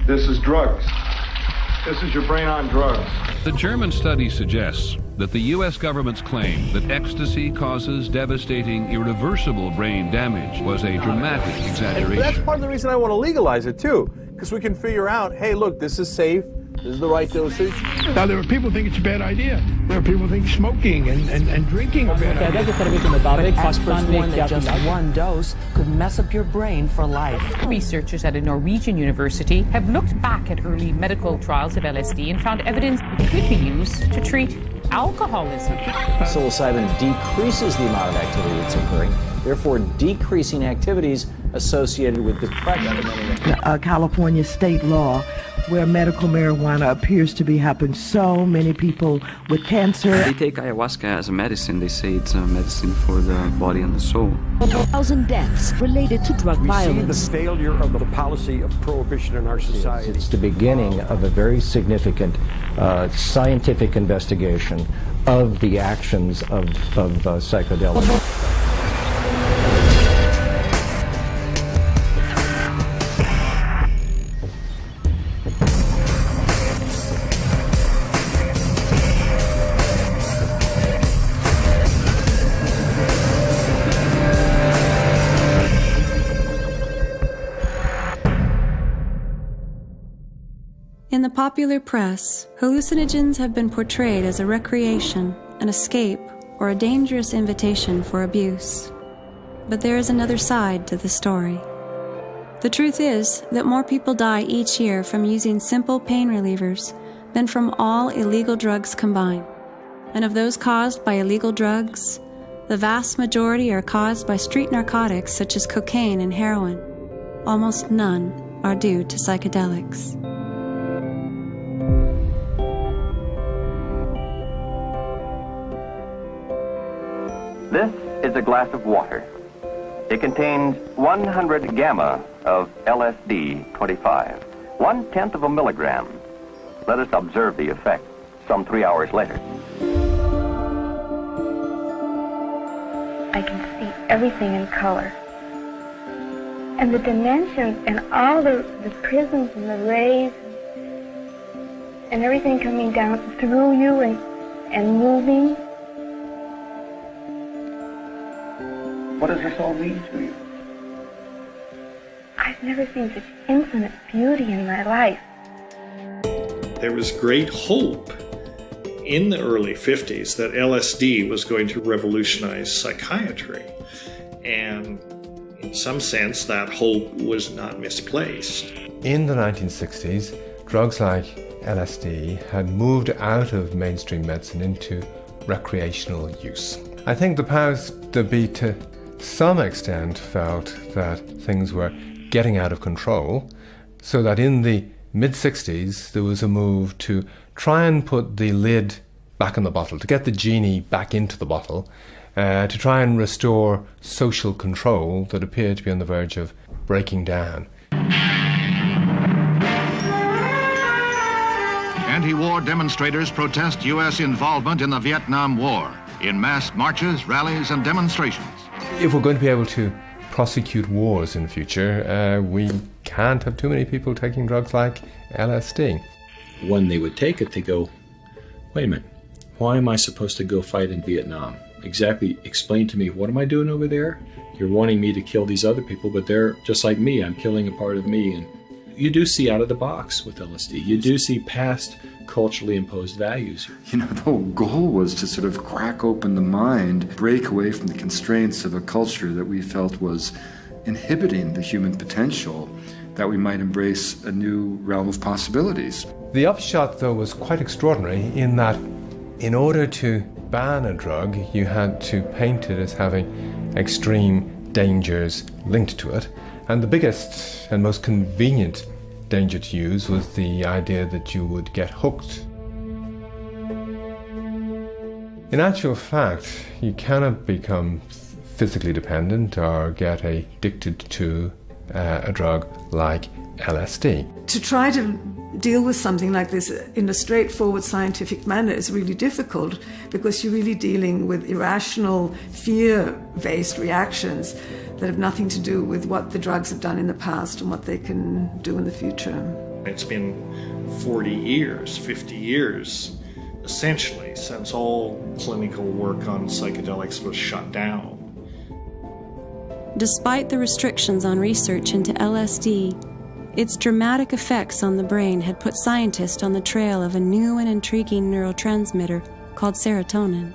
This is drugs. This is your brain on drugs. The German study suggests that the U.S. government's claim that ecstasy causes devastating, irreversible brain damage was a dramatic exaggeration. And that's part of the reason I want to legalize it, too, because we can figure out, hey, look, this is safe, this is the right dosage. Now, there are people who think it's a bad idea. There are people who think smoking and drinking are bad ideas. Experts warn that just one dose could mess up your brain for life. Researchers at a Norwegian university have looked back at early medical trials of LSD and found evidence it could be used to treat alcoholism. Psilocybin decreases the amount of activity that's occurring, therefore decreasing activities associated with depression. California state law where medical marijuana appears to be helping so many people with cancer. They take ayahuasca as a medicine. They say it's a medicine for the body and the soul. 1,000 deaths related to drug violence. We see the failure of the policy of prohibition in our society. It's the beginning of a very significant scientific investigation of the actions of psychedelics. In the popular press, hallucinogens have been portrayed as a recreation, an escape, or a dangerous invitation for abuse. But there is another side to the story. The truth is that more people die each year from using simple pain relievers than from all illegal drugs combined. And of those caused by illegal drugs, the vast majority are caused by street narcotics such as cocaine and heroin. Almost none are due to psychedelics. This is a glass of water. It contains 100 gamma of LSD-25, 1/10 of a milligram. Let us observe the effect some 3 hours later. I can see everything in color. And the dimensions and all the prisms and the rays and everything coming down through you and moving. What does this all mean to you? I've never seen such infinite beauty in my life. There was great hope in the early 50s that LSD was going to revolutionize psychiatry. And in some sense, that hope was not misplaced. In the 1960s, drugs like LSD had moved out of mainstream medicine into recreational use. I think the powers that be to some extent felt that things were getting out of control, so that in the mid-60s there was a move to try and put the lid back in the bottle, to get the genie back into the bottle, to try and restore social control that appeared to be on the verge of breaking down. Anti-war demonstrators protest U.S. involvement in the Vietnam War in mass marches, rallies, and demonstrations. If we're going to be able to prosecute wars in the future, we can't have too many people taking drugs like LSD. When they would take it, they go, wait a minute, why am I supposed to go fight in Vietnam? Exactly, explain to me, what am I doing over there? You're wanting me to kill these other people, but they're just like me, I'm killing a part of me. And you do see out of the box with LSD. You do see past culturally imposed values. You know, the whole goal was to sort of crack open the mind, break away from the constraints of a culture that we felt was inhibiting the human potential, that we might embrace a new realm of possibilities. The upshot, though, was quite extraordinary in that in order to ban a drug, you had to paint it as having extreme dangers linked to it. And the biggest and most convenient danger to use was the idea that you would get hooked. In actual fact, you cannot become physically dependent or get addicted to a drug like LSD. To try to deal with something like this in a straightforward scientific manner is really difficult because you're really dealing with irrational, fear-based reactions that have nothing to do with what the drugs have done in the past and what they can do in the future. It's been 40 years, 50 years, essentially, since all clinical work on psychedelics was shut down. Despite the restrictions on research into LSD, its dramatic effects on the brain had put scientists on the trail of a new and intriguing neurotransmitter called serotonin.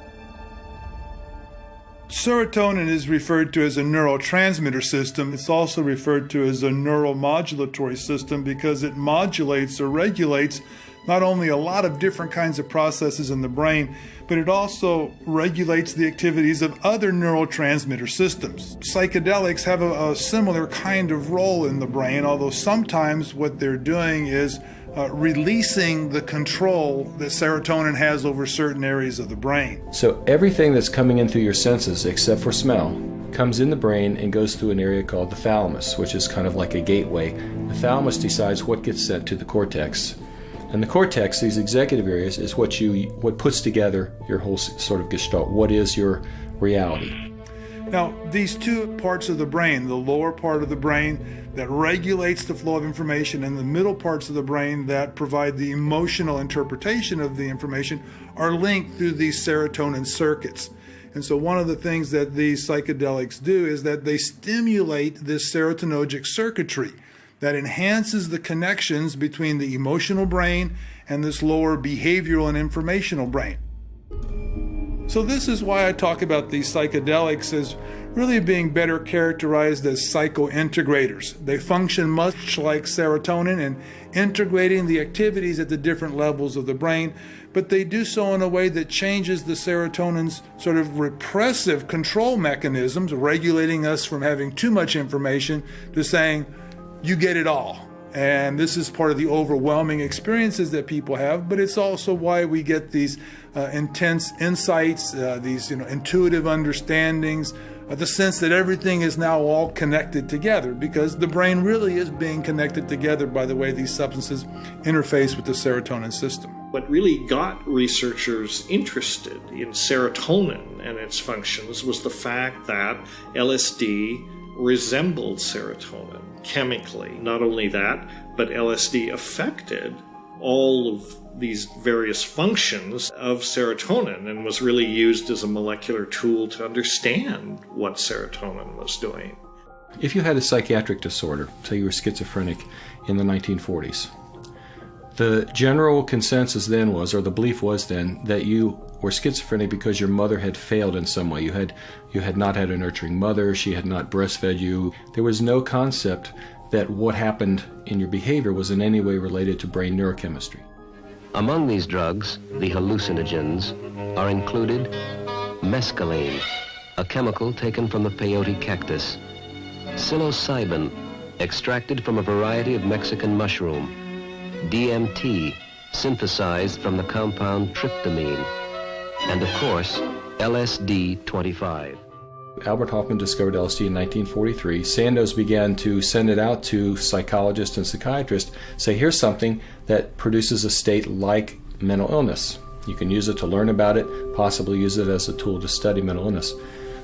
Serotonin is referred to as a neurotransmitter system. It's also referred to as a neuromodulatory system because it modulates or regulates not only a lot of different kinds of processes in the brain, but it also regulates the activities of other neurotransmitter systems. Psychedelics have a similar kind of role in the brain, although sometimes what they're doing is releasing the control that serotonin has over certain areas of the brain. So everything that's coming in through your senses, except for smell, comes in the brain and goes through an area called the thalamus, which is kind of like a gateway. The thalamus decides what gets sent to the cortex. And the cortex, these executive areas, is what puts together your whole sort of gestalt. What is your reality? Now, these two parts of the brain, the lower part of the brain that regulates the flow of information and the middle parts of the brain that provide the emotional interpretation of the information, are linked through these serotonin circuits. And so one of the things that these psychedelics do is that they stimulate this serotonergic circuitry that enhances the connections between the emotional brain and this lower behavioral and informational brain. So this is why I talk about these psychedelics as really being better characterized as psychointegrators. They function much like serotonin in integrating the activities at the different levels of the brain, but they do so in a way that changes the serotonin's sort of repressive control mechanisms, regulating us from having too much information to saying, you get it all. And this is part of the overwhelming experiences that people have, but it's also why we get these intense insights, these intuitive understandings, the sense that everything is now all connected together, because the brain really is being connected together by the way these substances interface with the serotonin system. What really got researchers interested in serotonin and its functions was the fact that LSD resembled serotonin chemically. Not only that, but LSD affected all of these various functions of serotonin and was really used as a molecular tool to understand what serotonin was doing. If you had a psychiatric disorder, say you were schizophrenic in the 1940s, the general consensus then was, or the belief was then, that you were schizophrenic because your mother had failed in some way. You had not had a nurturing mother, she had not breastfed you. There was no concept that what happened in your behavior was in any way related to brain neurochemistry. Among these drugs, the hallucinogens, are included mescaline, a chemical taken from the peyote cactus, psilocybin, extracted from a variety of Mexican mushroom, DMT, synthesized from the compound tryptamine, and of course, LSD-25. Albert Hofmann discovered LSD in 1943. Sandoz began to send it out to psychologists and psychiatrists, say, here's something that produces a state like mental illness. You can use it to learn about it, possibly use it as a tool to study mental illness.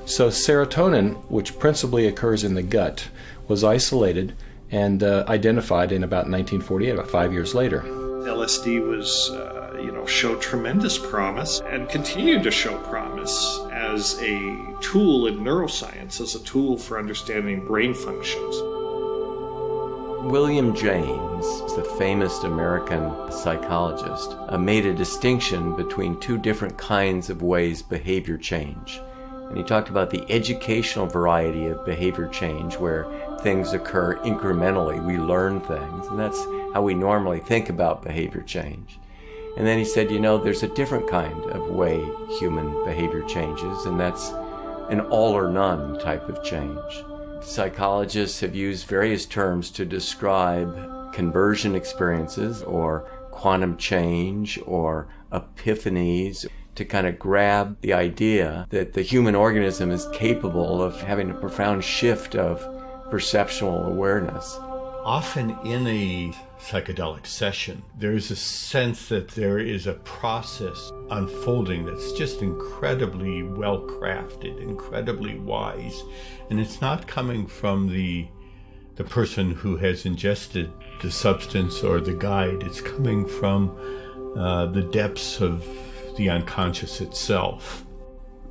So serotonin, which principally occurs in the gut, was isolated and identified in about 1948, about 5 years later. LSD was, showed tremendous promise and continued to show promise as a tool in neuroscience, as a tool for understanding brain functions. William James, the famous American psychologist, made a distinction between two different kinds of ways behavior change. And he talked about the educational variety of behavior change, where things occur incrementally. We learn things, and that's how we normally think about behavior change. And then he said, there's a different kind of way human behavior changes, and that's an all or none type of change. Psychologists have used various terms to describe conversion experiences, or quantum change, or epiphanies, to kind of grab the idea that the human organism is capable of having a profound shift of perceptual awareness. Often in a psychedelic session, there's a sense that there is a process unfolding that's just incredibly well crafted, incredibly wise, and it's not coming from the the person who has ingested the substance or the guide. It's coming from the depths of the unconscious itself.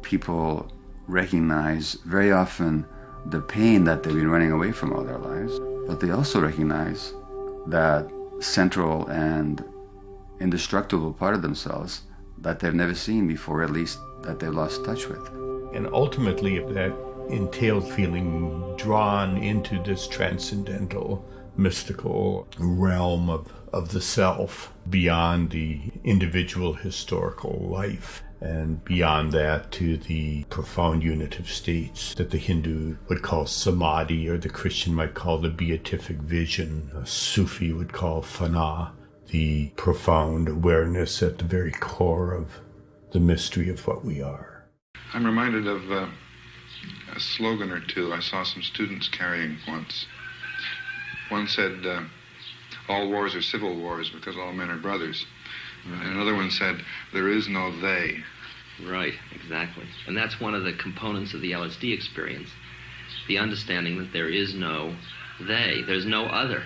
People recognize very often the pain that they've been running away from all their lives, but they also recognize that central and indestructible part of themselves that they've never seen before, at least that they've lost touch with. And ultimately, that entails feeling drawn into this transcendental, mystical realm of the self, beyond the individual historical life, and beyond that to the profound unitive states that the Hindu would call samadhi, or the Christian might call the beatific vision, a Sufi would call fana, the profound awareness at the very core of the mystery of what we are. I'm reminded of a slogan or two I saw some students carrying once. One said, all wars are civil wars because all men are brothers. Right. And another one said, there is no they. Right, exactly. And that's one of the components of the LSD experience, the understanding that there is no they, there's no other.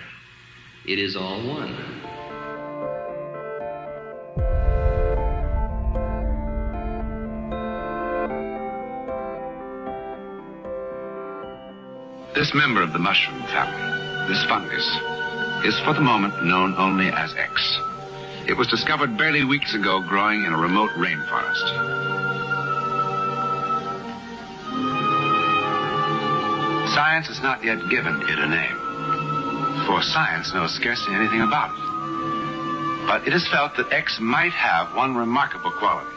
It is all one. This member of the mushroom family, this fungus, is for the moment known only as X. It was discovered barely weeks ago growing in a remote rainforest. Science has not yet given it a name, for science knows scarcely anything about it. But it is felt that X might have one remarkable quality,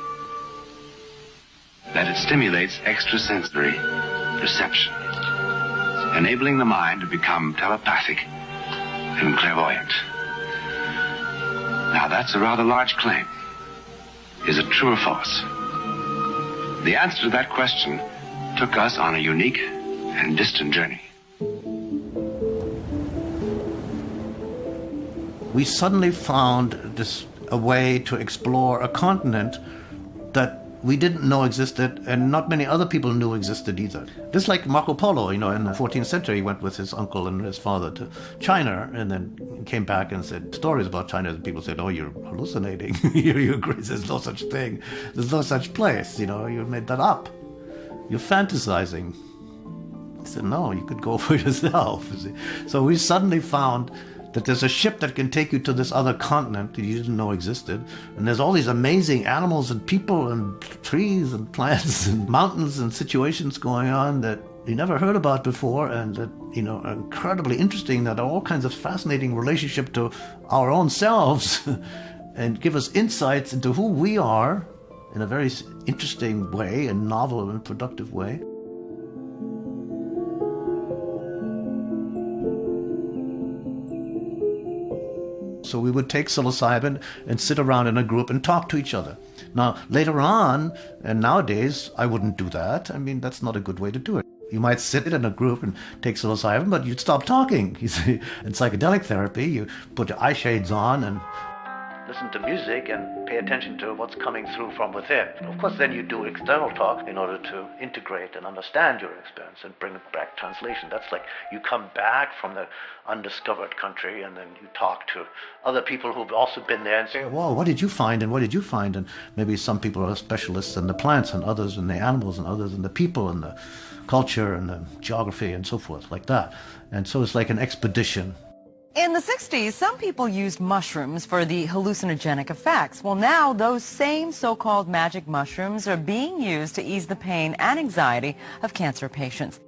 that it stimulates extrasensory perception, enabling the mind to become telepathic and clairvoyant. Now that's a rather large claim. Is it true or false? The answer to that question took us on a unique and distant journey. We suddenly found a way to explore a continent that we didn't know existed, and not many other people knew existed either. Just like Marco Polo, in the 14th century, he went with his uncle and his father to China, and then came back and said stories about China, and people said, oh, you're hallucinating. You're crazy. There's no such thing. There's no such place. You made that up. You're fantasizing. He said, no, you could go for yourself. So we suddenly found that there's a ship that can take you to this other continent that you didn't know existed. And there's all these amazing animals and people and trees and plants and mountains and situations going on that you never heard about before, and that, are incredibly interesting, that are all kinds of fascinating relationship to our own selves and give us insights into who we are in a very interesting way, and novel and productive way. So we would take psilocybin and sit around in a group and talk to each other. Now, later on, and nowadays, I wouldn't do that. I mean, that's not a good way to do it. You might sit in a group and take psilocybin, but you'd stop talking. You see, in psychedelic therapy, you put your eye shades on and listen to music and pay attention to what's coming through from within. Of course, then you do external talk in order to integrate and understand your experience and bring it back translation. That's like you come back from the undiscovered country and then you talk to other people who've also been there and say, well, what did you find and what did you find? And maybe some people are specialists in the plants and others in the animals and others in the people and the culture and the geography and so forth, like that. And so it's like an expedition. In the 60s, some people used mushrooms for the hallucinogenic effects. Well, now those same so-called magic mushrooms are being used to ease the pain and anxiety of cancer patients.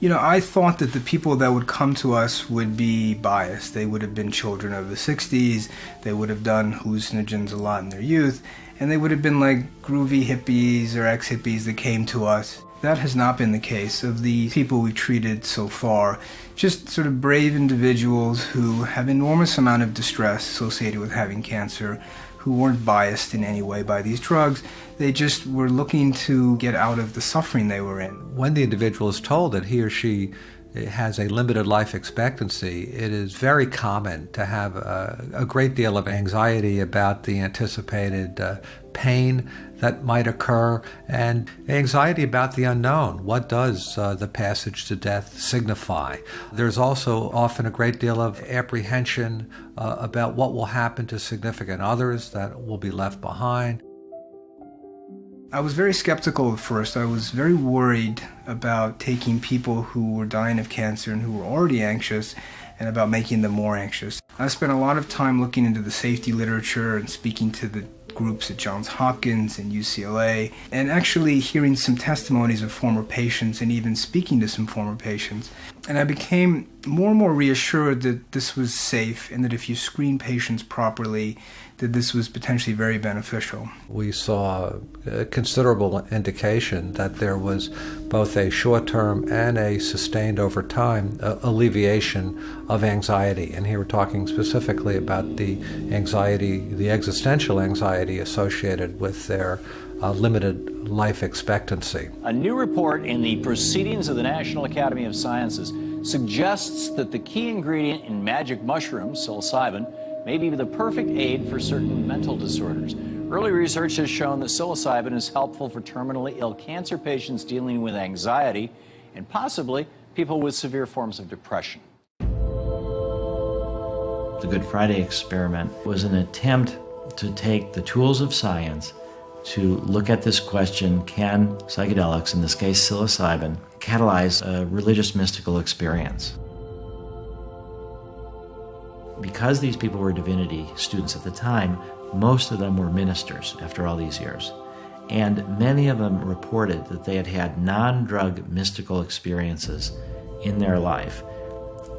I thought that the people that would come to us would be biased. They would have been children of the 60s, they would have done hallucinogens a lot in their youth, and they would have been like groovy hippies or ex-hippies that came to us. That has not been the case of the people we treated so far. Just sort of brave individuals who have enormous amount of distress associated with having cancer, who weren't biased in any way by these drugs. They just were looking to get out of the suffering they were in. When the individual is told that he or she has a limited life expectancy, it is very common to have a great deal of anxiety about the anticipated pain that might occur, and anxiety about the unknown. What does the passage to death signify? There's also often a great deal of apprehension about what will happen to significant others that will be left behind. I was very skeptical at first. I was very worried about taking people who were dying of cancer and who were already anxious and about making them more anxious. I spent a lot of time looking into the safety literature and speaking to the groups at Johns Hopkins and UCLA, and actually hearing some testimonies of former patients and even speaking to some former patients. And I became more and more reassured that this was safe and that if you screen patients properly, that this was potentially very beneficial. We saw a considerable indication that there was both a short-term and a sustained over time alleviation of anxiety. And here we're talking specifically about the anxiety, the existential anxiety associated with their limited life expectancy. A new report in the Proceedings of the National Academy of Sciences suggests that the key ingredient in magic mushrooms, psilocybin, may be the perfect aid for certain mental disorders. Early research has shown that psilocybin is helpful for terminally ill cancer patients dealing with anxiety and possibly people with severe forms of depression. The Good Friday experiment was an attempt to take the tools of science to look at this question: can psychedelics, in this case psilocybin, catalyze a religious mystical experience? Because these people were divinity students at the time, most of them were ministers after all these years. And many of them reported that they had had non-drug mystical experiences in their life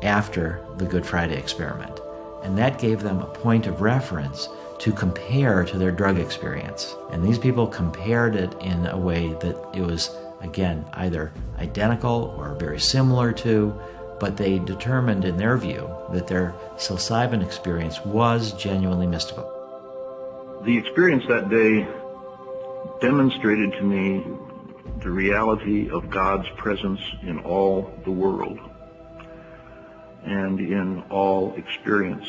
after the Good Friday experiment. And that gave them a point of reference to compare to their drug experience. And these people compared it in a way that it was, again, either identical or very similar to, but they determined in their view that their psilocybin experience was genuinely mystical. The experience that day demonstrated to me the reality of God's presence in all the world and in all experience.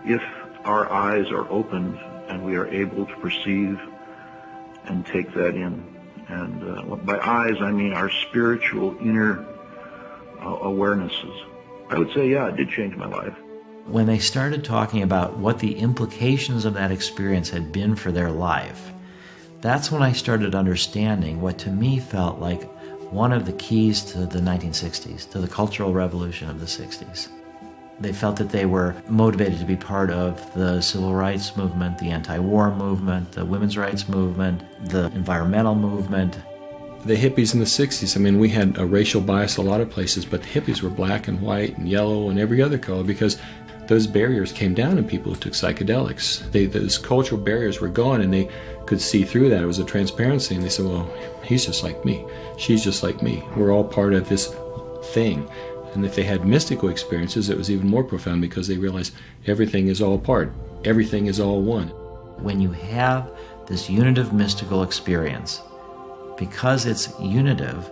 If our eyes are opened and we are able to perceive and take that in. And by eyes, I mean our spiritual inner awarenesses. I would say, yeah, it did change my life. When they started talking about what the implications of that experience had been for their life, that's when I started understanding what to me felt like one of the keys to the 1960s, to the cultural revolution of the 60s. They felt that they were motivated to be part of the civil rights movement, the anti-war movement, the women's rights movement, the environmental movement. The hippies in the 60s, I mean, we had a racial bias a lot of places, but the hippies were black and white and yellow and every other color because those barriers came down in people who took psychedelics. Those cultural barriers were gone and they could see through that. It was a transparency, and they said, well, he's just like me. She's just like me. We're all part of this thing. And if they had mystical experiences, it was even more profound because they realized everything is all part. Everything is all one. When you have this unitive mystical experience, because it's unitive,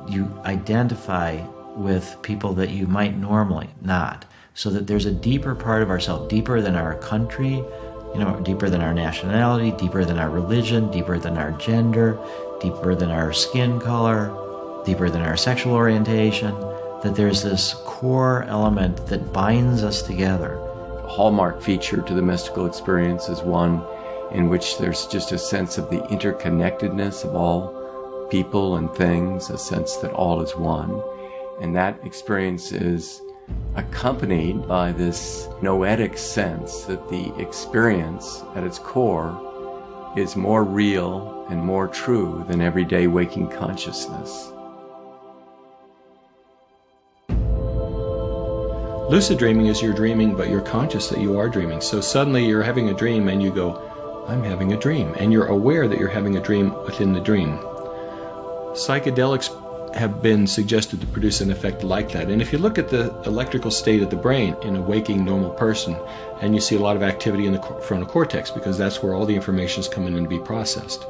you identify with people that you might normally not. So that there's a deeper part of ourselves, deeper than our country, deeper than our nationality, deeper than our religion, deeper than our gender, deeper than our skin color, deeper than our sexual orientation, that there's this core element that binds us together. A hallmark feature to the mystical experience is one in which there's just a sense of the interconnectedness of all people and things, a sense that all is one. And that experience is accompanied by this noetic sense that the experience at its core is more real and more true than everyday waking consciousness. Lucid dreaming is you're dreaming, but you're conscious that you are dreaming. So suddenly you're having a dream and you go, I'm having a dream. And you're aware that you're having a dream within the dream. Psychedelics have been suggested to produce an effect like that. And if you look at the electrical state of the brain in a waking normal person, and you see a lot of activity in the frontal cortex, because that's where all the information is coming in to be processed.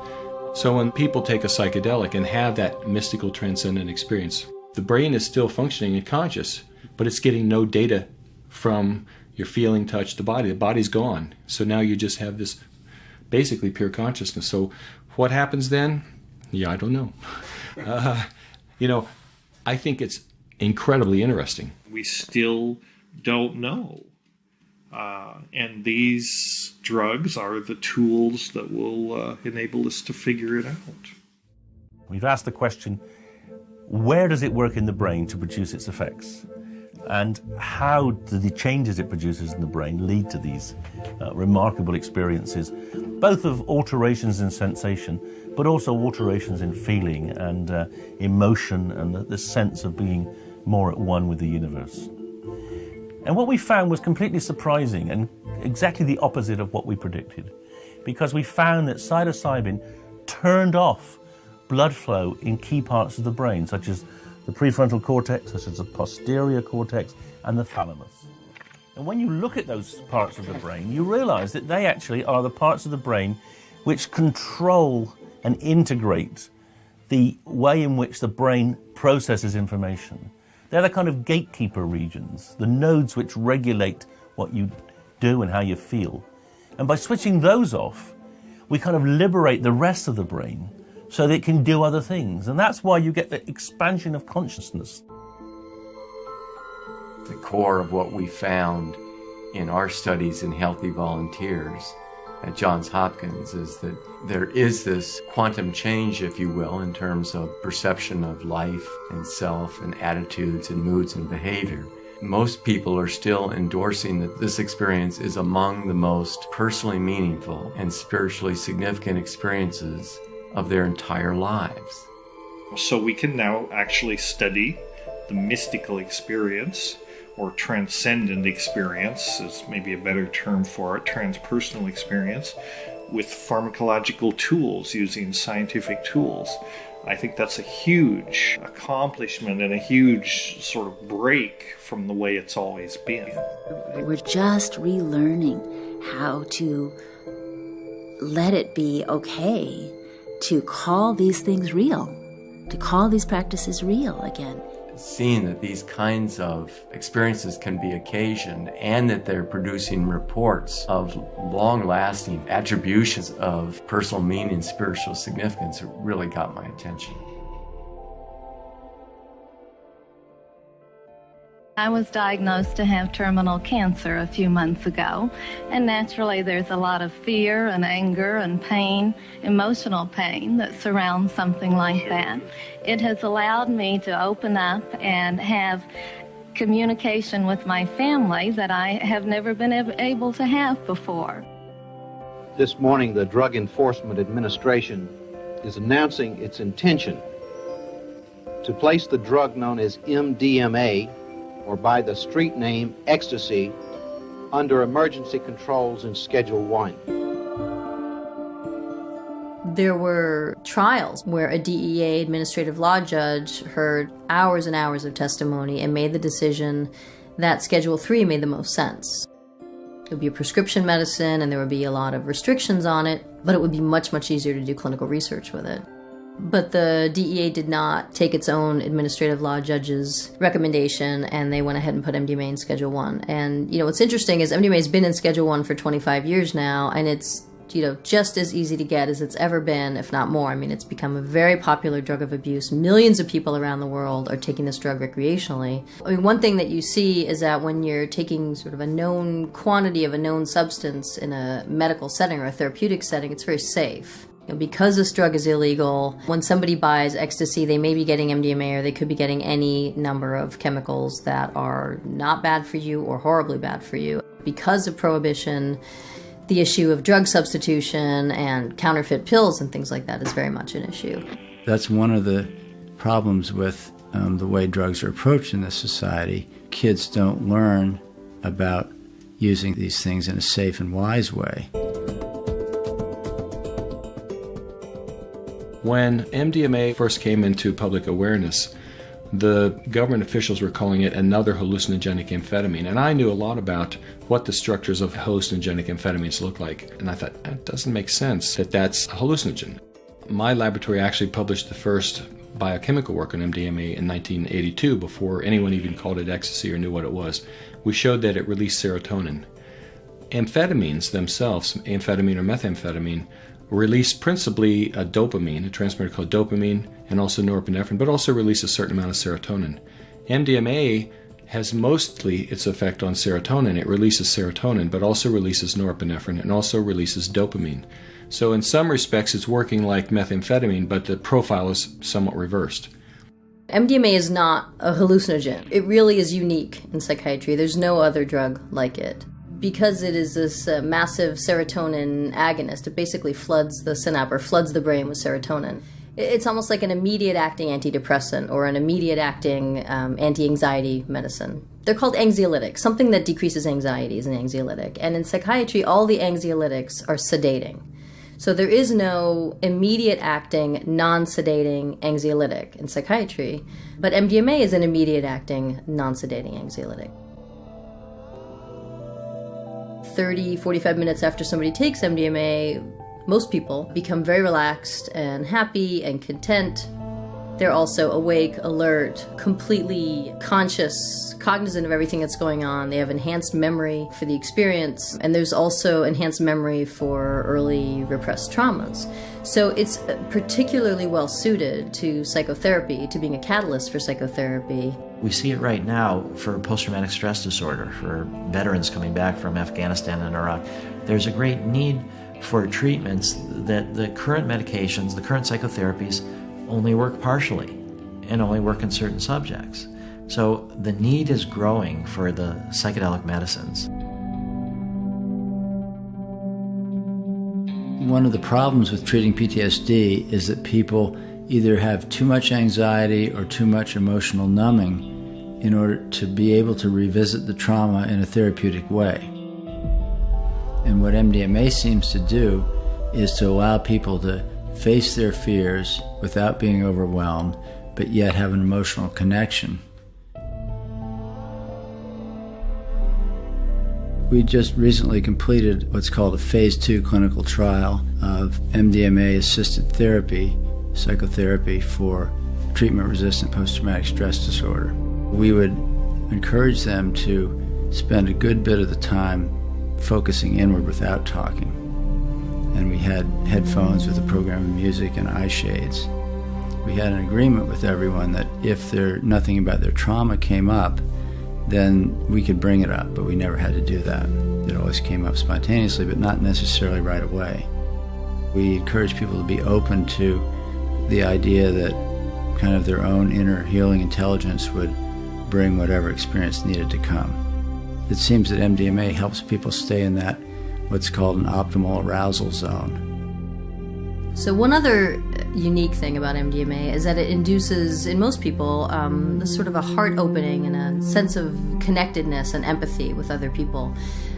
So when people take a psychedelic and have that mystical transcendent experience, The brain is still functioning and conscious, but it's getting no data from your feeling, touch, the body. The body's gone. So now you just have this basically pure consciousness. So what happens then? Yeah, I don't know. I think it's incredibly interesting. We still don't know. And these drugs are the tools that will enable us to figure it out. We've asked the question, where does it work in the brain to produce its effects? And how do the changes it produces in the brain lead to these remarkable experiences, both of alterations in sensation, but also alterations in feeling and emotion and the sense of being more at one with the universe. And what we found was completely surprising and exactly the opposite of what we predicted, because we found that psilocybin turned off blood flow in key parts of the brain, such as the prefrontal cortex, such as the posterior cortex, and the thalamus. And when you look at those parts of the brain, you realize that they actually are the parts of the brain which control and integrate the way in which the brain processes information. They're the kind of gatekeeper regions, the nodes which regulate what you do and how you feel. And by switching those off, we kind of liberate the rest of the brain so that it can do other things. And that's why you get the expansion of consciousness. The core of what we found in our studies in healthy volunteers at Johns Hopkins is that there is this quantum change, if you will, in terms of perception of life and self and attitudes and moods and behavior. Most people are still endorsing that this experience is among the most personally meaningful and spiritually significant experiences of their entire lives. So we can now actually study the mystical experience, or transcendent experience is maybe a better term for it, transpersonal experience, with pharmacological tools, using scientific tools. I think that's a huge accomplishment and a huge sort of break from the way it's always been. We're just relearning how to let it be okay to call these things real, to call these practices real again. Seeing that these kinds of experiences can be occasioned and that they're producing reports of long-lasting attributions of personal meaning and spiritual significance really got my attention. I was diagnosed to have terminal cancer a few months ago, and naturally there's a lot of fear and anger and pain, emotional pain that surrounds something like that. It has allowed me to open up and have communication with my family that I have never been able to have before. This morning, the Drug Enforcement Administration is announcing its intention to place the drug known as MDMA, or by the street name ecstasy, under emergency controls in Schedule 1. There were trials where a DEA administrative law judge heard hours and hours of testimony and made the decision that Schedule 3 made the most sense. It would be a prescription medicine and there would be a lot of restrictions on it, but it would be much, much easier to do clinical research with it. But the DEA did not take its own administrative law judge's recommendation, and they went ahead and put MDMA in Schedule 1. And, what's interesting is MDMA has been in Schedule 1 for 25 years now, and it's, just as easy to get as it's ever been, if not more. I mean, it's become a very popular drug of abuse. Millions of people around the world are taking this drug recreationally. I mean, one thing that you see is that when you're taking sort of a known quantity of a known substance in a medical setting or a therapeutic setting, it's very safe. Because this drug is illegal, when somebody buys ecstasy, they may be getting MDMA or they could be getting any number of chemicals that are not bad for you or horribly bad for you. Because of prohibition, the issue of drug substitution and counterfeit pills and things like that is very much an issue. That's one of the problems with the way drugs are approached in this society. Kids don't learn about using these things in a safe and wise way. When MDMA first came into public awareness, the government officials were calling it another hallucinogenic amphetamine. And I knew a lot about what the structures of hallucinogenic amphetamines look like. And I thought, it doesn't make sense that that's a hallucinogen. My laboratory actually published the first biochemical work on MDMA in 1982, before anyone even called it ecstasy or knew what it was. We showed that it released serotonin. Amphetamines themselves, amphetamine or methamphetamine, release principally a dopamine, a transmitter called dopamine, and also norepinephrine, but also release a certain amount of serotonin. MDMA has mostly its effect on serotonin. It releases serotonin, but also releases norepinephrine and also releases dopamine. So in some respects, it's working like methamphetamine, but the profile is somewhat reversed. MDMA is not a hallucinogen. It really is unique in psychiatry. There's no other drug like it. Because it is this massive serotonin agonist, it basically floods the synapse or floods the brain with serotonin. It's almost like an immediate acting antidepressant or an immediate acting anti-anxiety medicine. They're called anxiolytics. Something that decreases anxiety is an anxiolytic. And in psychiatry, all the anxiolytics are sedating. So there is no immediate acting, non-sedating anxiolytic in psychiatry. But MDMA is an immediate acting, non-sedating anxiolytic. 30, 45 minutes after somebody takes MDMA, most people become very relaxed and happy and content. They're also awake, alert, completely conscious, cognizant of everything that's going on. They have enhanced memory for the experience, and there's also enhanced memory for early repressed traumas. So it's particularly well suited to psychotherapy, to being a catalyst for psychotherapy. We see it right now for post-traumatic stress disorder, for veterans coming back from Afghanistan and Iraq. There's a great need for treatments that the current medications, the current psychotherapies, only work partially and only work in certain subjects. So the need is growing for the psychedelic medicines. One of the problems with treating PTSD is that people either have too much anxiety or too much emotional numbing in order to be able to revisit the trauma in a therapeutic way. And what MDMA seems to do is to allow people to face their fears without being overwhelmed, but yet have an emotional connection. We just recently completed what's called a phase 2 clinical trial of MDMA-assisted therapy, psychotherapy for treatment-resistant post-traumatic stress disorder. We would encourage them to spend a good bit of the time focusing inward without talking. And we had headphones with a program of music and eye shades. We had an agreement with everyone that if nothing about their trauma came up, then we could bring it up, but we never had to do that. It always came up spontaneously, but not necessarily right away. We encourage people to be open to the idea that kind of their own inner healing intelligence would bring whatever experience needed to come. It seems that MDMA helps people stay in that what's called an optimal arousal zone. So one other unique thing about MDMA is that it induces, in most people, sort of a heart opening and a sense of connectedness and empathy with other people.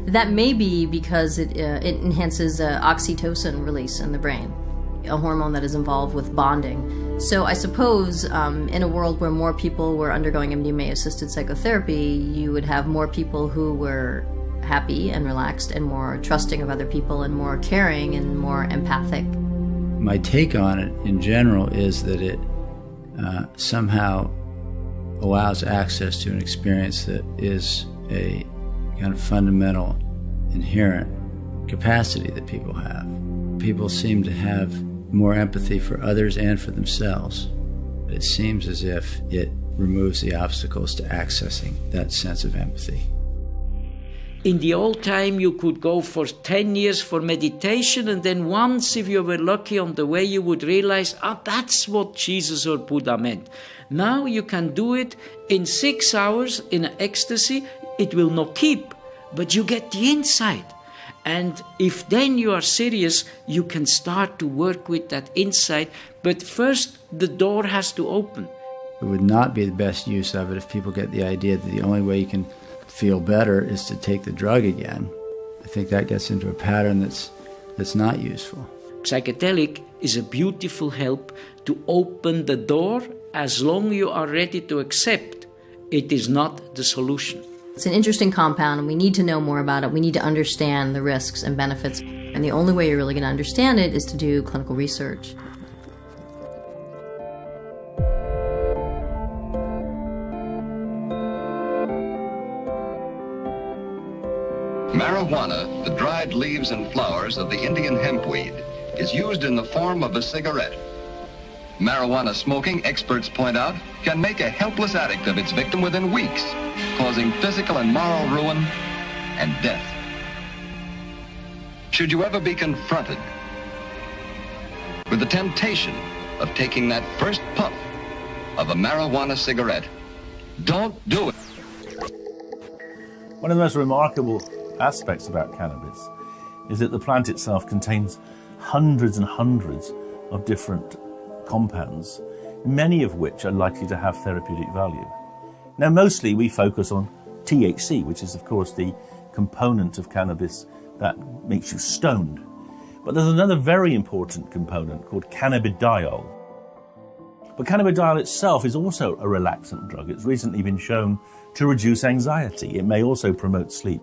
That may be because it enhances oxytocin release in the brain, a hormone that is involved with bonding. So I suppose in a world where more people were undergoing MDMA-assisted psychotherapy, you would have more people who were happy and relaxed and more trusting of other people and more caring and more empathic. My take on it in general is that it somehow allows access to an experience that is a kind of fundamental, inherent capacity that people have. People seem to have more empathy for others and for themselves. It seems as if it removes the obstacles to accessing that sense of empathy. In the old time, you could go for 10 years for meditation, and then once, if you were lucky on the way, you would realize, that's what Jesus or Buddha meant. Now you can do it in 6 hours in ecstasy. It will not keep, but you get the insight. And if then you are serious, you can start to work with that insight. But first, the door has to open. It would not be the best use of it if people get the idea that the only way you can feel better is to take the drug again. I think that gets into a pattern that's not useful. Psychedelic is a beautiful help to open the door as long as you are ready to accept. It is not the solution. It's an interesting compound, and we need to know more about it. We need to understand the risks and benefits. And the only way you're really going to understand it is to do clinical research. leaves and flowers of the Indian hempweed is used in the form of a cigarette. Marijuana smoking, experts point out, can make a helpless addict of its victim within weeks, causing physical and moral ruin and death. Should you ever be confronted with the temptation of taking that first puff of a marijuana cigarette, don't do it. One of the most remarkable aspects about cannabis is that the plant itself contains hundreds and hundreds of different compounds, many of which are likely to have therapeutic value. Now, mostly we focus on THC, which is, of course, the component of cannabis that makes you stoned. But there's another very important component called cannabidiol. But cannabidiol itself is also a relaxant drug. It's recently been shown to reduce anxiety. It may also promote sleep.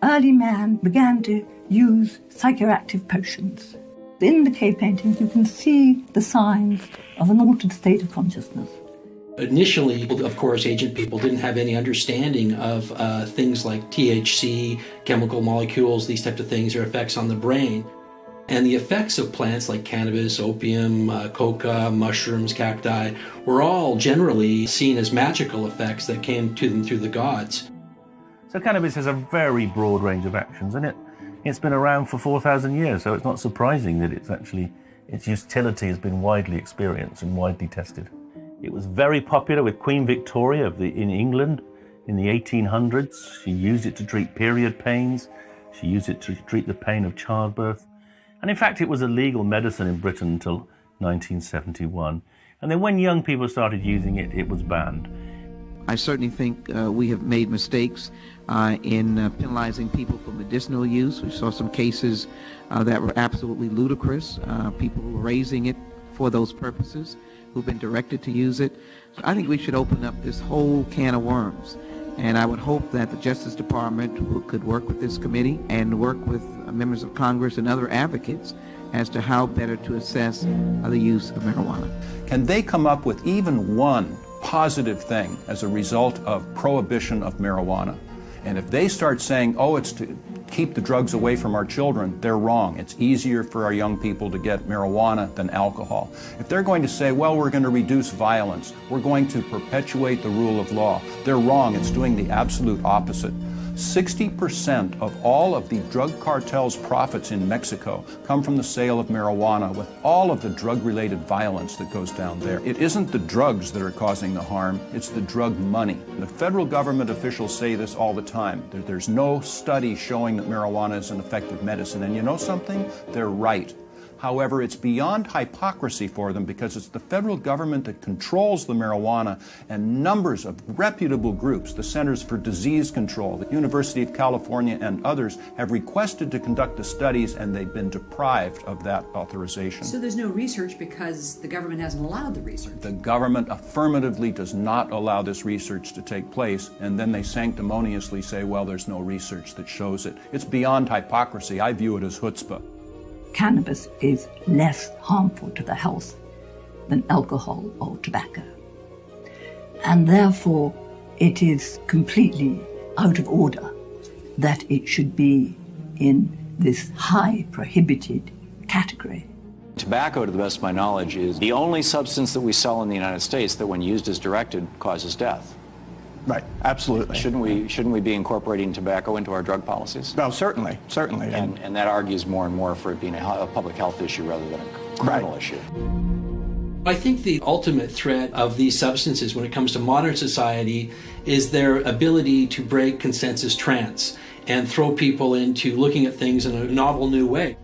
Early man began to use psychoactive potions. In the cave paintings, you can see the signs of an altered state of consciousness. Initially, of course, ancient people didn't have any understanding of things like THC, chemical molecules, these types of things, or effects on the brain. And the effects of plants like cannabis, opium, coca, mushrooms, cacti were all generally seen as magical effects that came to them through the gods. So cannabis has a very broad range of actions, and it's been around for 4,000 years, so it's not surprising that its utility has been widely experienced and widely tested. It was very popular with Queen Victoria in England in the 1800s. She used it to treat period pains. She used it to treat the pain of childbirth. And in fact, it was a legal medicine in Britain until 1971. And then when young people started using it, it was banned. I certainly think we have made mistakes in penalizing people for medicinal use. We saw some cases that were absolutely ludicrous, people raising it for those purposes, who've been directed to use it. So I think we should open up this whole can of worms. And I would hope that the Justice Department could work with this committee and work with members of Congress and other advocates as to how better to assess the use of marijuana. Can they come up with even one positive thing as a result of prohibition of marijuana? And if they start saying, oh, it's to keep the drugs away from our children, they're wrong. It's easier for our young people to get marijuana than alcohol. If they're going to say, well, we're going to reduce violence, we're going to perpetuate the rule of law, they're wrong. It's doing the absolute opposite. 60% of all of the drug cartels' profits in Mexico come from the sale of marijuana, with all of the drug-related violence that goes down there. It isn't the drugs that are causing the harm, it's the drug money. The federal government officials say this all the time. There's no study showing that marijuana is an effective medicine, and you know something? They're right. However, it's beyond hypocrisy for them because it's the federal government that controls the marijuana, and numbers of reputable groups, the Centers for Disease Control, the University of California, and others have requested to conduct the studies, and they've been deprived of that authorization. So there's no research because the government hasn't allowed the research? The government affirmatively does not allow this research to take place, and then they sanctimoniously say, well, there's no research that shows it. It's beyond hypocrisy. I view it as chutzpah. Cannabis is less harmful to the health than alcohol or tobacco. And therefore, it is completely out of order that it should be in this high prohibited category. Tobacco, to the best of my knowledge, is the only substance that we sell in the United States that, when used as directed, causes death. Right, absolutely. Shouldn't we be incorporating tobacco into our drug policies? No, certainly. And that argues more and more for it being a public health issue rather than a criminal issue. I think the ultimate threat of these substances when it comes to modern society is their ability to break consensus trance and throw people into looking at things in a novel new way.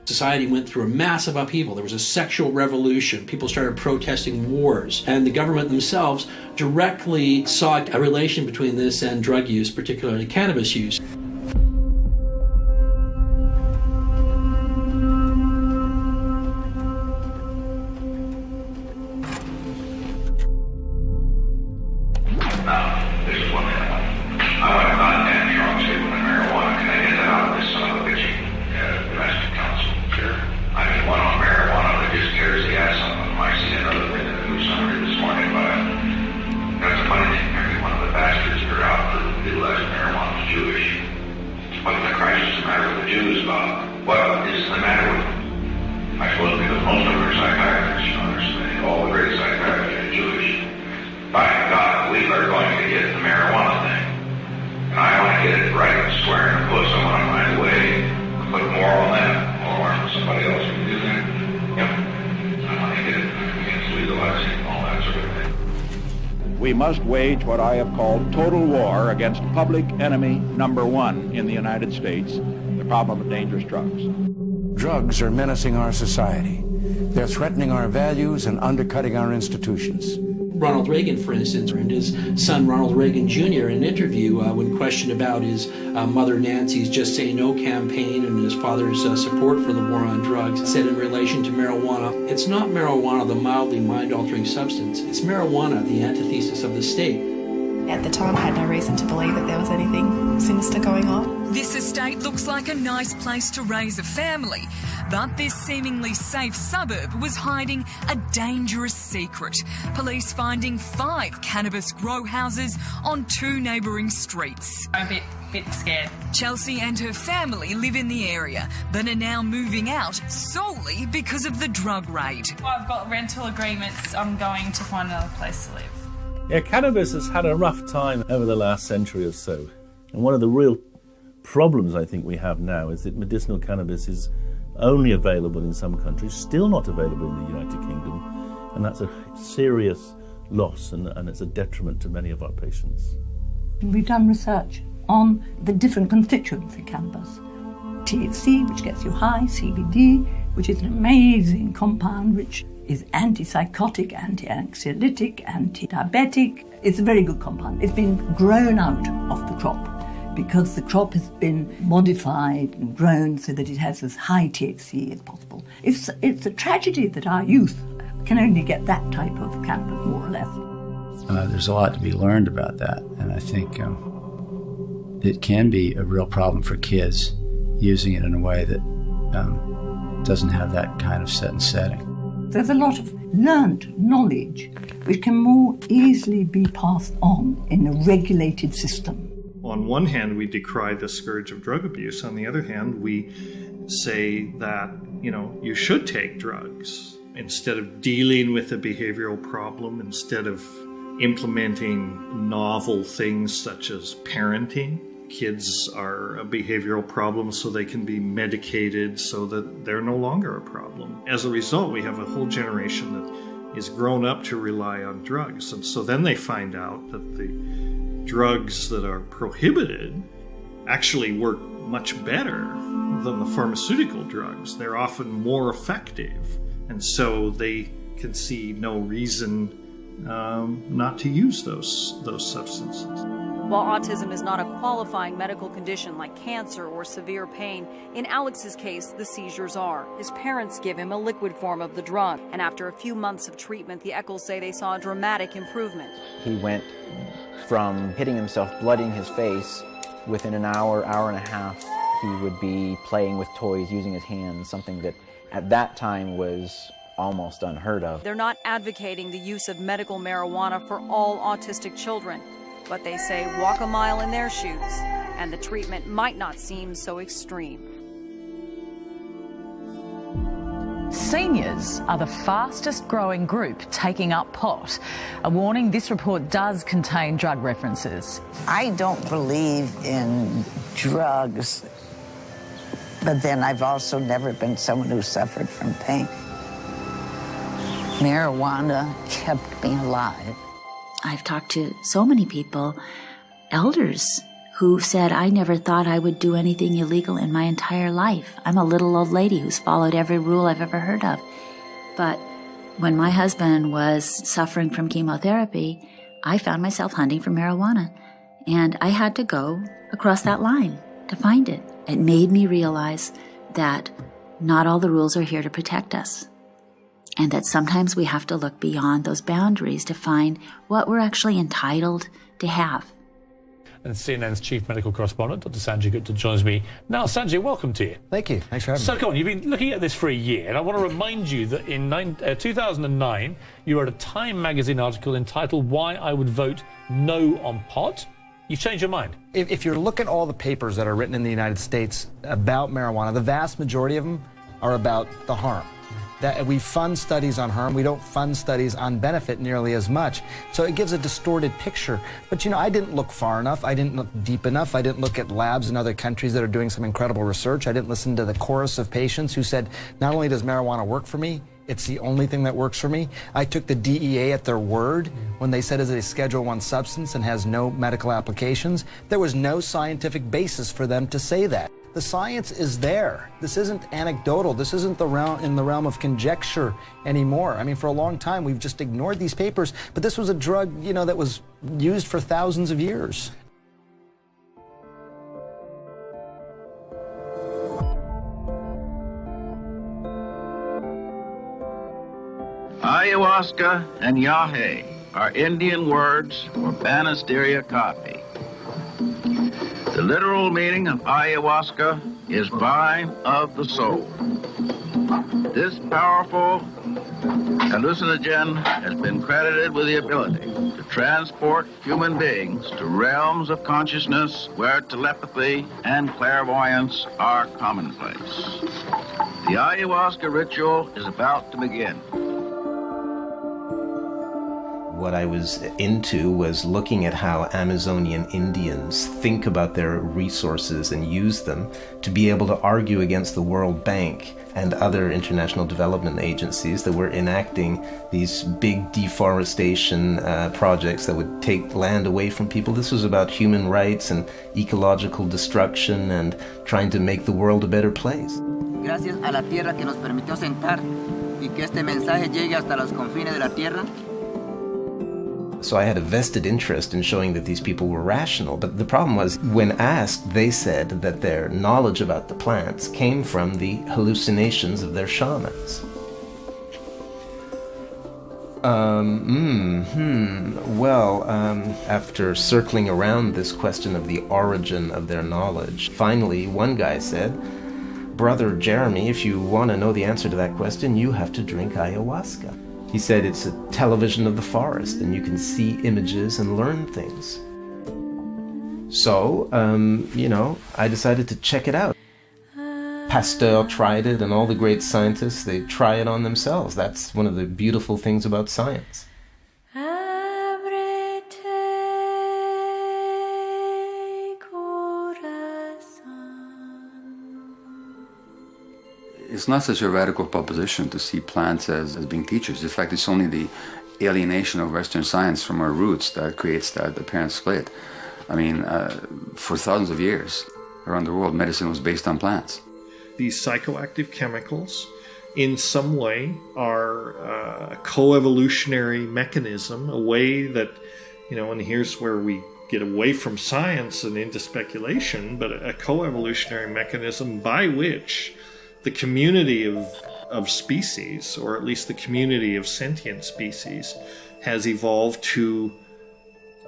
Society went through a massive upheaval. There was a sexual revolution. People started protesting wars. And the government themselves directly sought a relation between this and drug use, particularly cannabis use. That's the funny thing. Every one of the bastards that are out for legalizing marijuana is Jewish. Jews about what is the matter with them. I suppose because most of them are psychiatrists, you understand. All the great psychiatrists are Jewish. By God, we are going to get the marijuana thing. And I want to get it right and square and put someone on my way, put more on that, or somebody else can do that. Yep. I want to get it against legalizing and all that sort of thing. We must wage what I have called total war against public enemy number one in the United States, the problem of dangerous drugs. Drugs are menacing our society. They're threatening our values and undercutting our institutions. Ronald Reagan, for instance, and his son Ronald Reagan Jr. in an interview when questioned about his mother Nancy's Just Say No campaign and his father's support for the war on drugs, said in relation to marijuana, it's not marijuana, the mildly mind-altering substance. It's marijuana, the antithesis of the state. At the time, I had no reason to believe that there was anything sinister going on. This estate looks like a nice place to raise a family, but this seemingly safe suburb was hiding a dangerous secret. Police finding 5 cannabis grow houses on 2 neighbouring streets. I'm a bit scared. Chelsea and her family live in the area, but are now moving out solely because of the drug raid. I've got rental agreements. I'm going to find another place to live. Yeah, cannabis has had a rough time over the last century or so. And one of the real problems I think we have now is that medicinal cannabis is only available in some countries, still not available in the United Kingdom, and that's a serious loss and it's a detriment to many of our patients. We've done research on the different constituents in cannabis. THC, which gets you high, CBD, which is an amazing compound which is antipsychotic, anti-anxiolytic, anti-diabetic. It's a very good compound. It's been grown out of the crop because the crop has been modified and grown so that it has as high THC as possible. It's a tragedy that our youth can only get that type of cannabis, more or less. There's a lot to be learned about that, and I think it can be a real problem for kids using it in a way that doesn't have that kind of set and setting. There's a lot of learned knowledge which can more easily be passed on in a regulated system. On one hand, we decry the scourge of drug abuse. On the other hand, we say that, you should take drugs instead of dealing with a behavioral problem, instead of implementing novel things such as parenting. Kids are a behavioral problem, so they can be medicated so that they're no longer a problem. As a result, we have a whole generation that is grown up to rely on drugs. And so then they find out that the drugs that are prohibited actually work much better than the pharmaceutical drugs. They're often more effective. And so they can see no reason not to use those substances. While autism is not a qualifying medical condition like cancer or severe pain, in Alex's case, the seizures are. His parents give him a liquid form of the drug, and after a few months of treatment, the Eccles say they saw a dramatic improvement. He went from hitting himself, blooding his face. Within an hour, hour and a half, he would be playing with toys, using his hands, something that at that time was almost unheard of. They're not advocating the use of medical marijuana for all autistic children, but they say walk a mile in their shoes, and the treatment might not seem so extreme. Seniors are the fastest growing group taking up pot. A warning, this report does contain drug references. I don't believe in drugs, but then I've also never been someone who suffered from pain. Marijuana kept me alive. I've talked to so many people, elders, who said, I never thought I would do anything illegal in my entire life. I'm a little old lady who's followed every rule I've ever heard of. But when my husband was suffering from chemotherapy, I found myself hunting for marijuana. And I had to go across that line to find it. It made me realize that not all the rules are here to protect us. And that sometimes we have to look beyond those boundaries to find what we're actually entitled to have. And CNN's chief medical correspondent, Dr. Sanjay Gupta, joins me now. Sanjay, welcome to you. Thank you. Thanks for having me. So, come on, you've been looking at this for a year, and I want to remind you that in 2009, you wrote a Time magazine article entitled Why I Would Vote No on Pot. You've changed your mind. If you look at all the papers that are written in the United States about marijuana, the vast majority of them are about the harm. That we fund studies on harm, we don't fund studies on benefit nearly as much. So it gives a distorted picture. But you know, I didn't look far enough, I didn't look deep enough, I didn't look at labs in other countries that are doing some incredible research, I didn't listen to the chorus of patients who said, not only does marijuana work for me, it's the only thing that works for me. I took the DEA at their word when they said it's a Schedule I substance and has no medical applications. There was no scientific basis for them to say that. The science is there. This isn't anecdotal. This isn't in the realm of conjecture anymore. I mean, for a long time, we've just ignored these papers, but this was a drug, you know, that was used for thousands of years. Ayahuasca and yahe are Indian words for Banisteria coffee. The literal meaning of ayahuasca is vine of the soul. This powerful hallucinogen has been credited with the ability to transport human beings to realms of consciousness where telepathy and clairvoyance are commonplace. The ayahuasca ritual is about to begin. What I was into was looking at how Amazonian Indians think about their resources and use them to be able to argue against the World Bank and other international development agencies that were enacting these big deforestation projects that would take land away from people. This was about human rights and ecological destruction and trying to make the world a better place. Gracias a la tierra que nos permitió sentar y que este mensaje llegue hasta los confines de la tierra. So I had a vested interest in showing that these people were rational, but the problem was, when asked, they said that their knowledge about the plants came from the hallucinations of their shamans. After circling around this question of the origin of their knowledge, finally one guy said, "Brother Jeremy, if you want to know the answer to that question, you have to drink ayahuasca." He said it's a television of the forest and you can see images and learn things. So, I decided to check it out. Pasteur tried it and all the great scientists, they try it on themselves. That's one of the beautiful things about science. It's not such a radical proposition to see plants as being teachers. In fact, it's only the alienation of Western science from our roots that creates that apparent split. I mean, for thousands of years around the world, medicine was based on plants. These psychoactive chemicals, in some way, are a co-evolutionary mechanism, a way that, and here's where we get away from science and into speculation, but a co-evolutionary mechanism by which the community of species, or at least the community of sentient species, has evolved to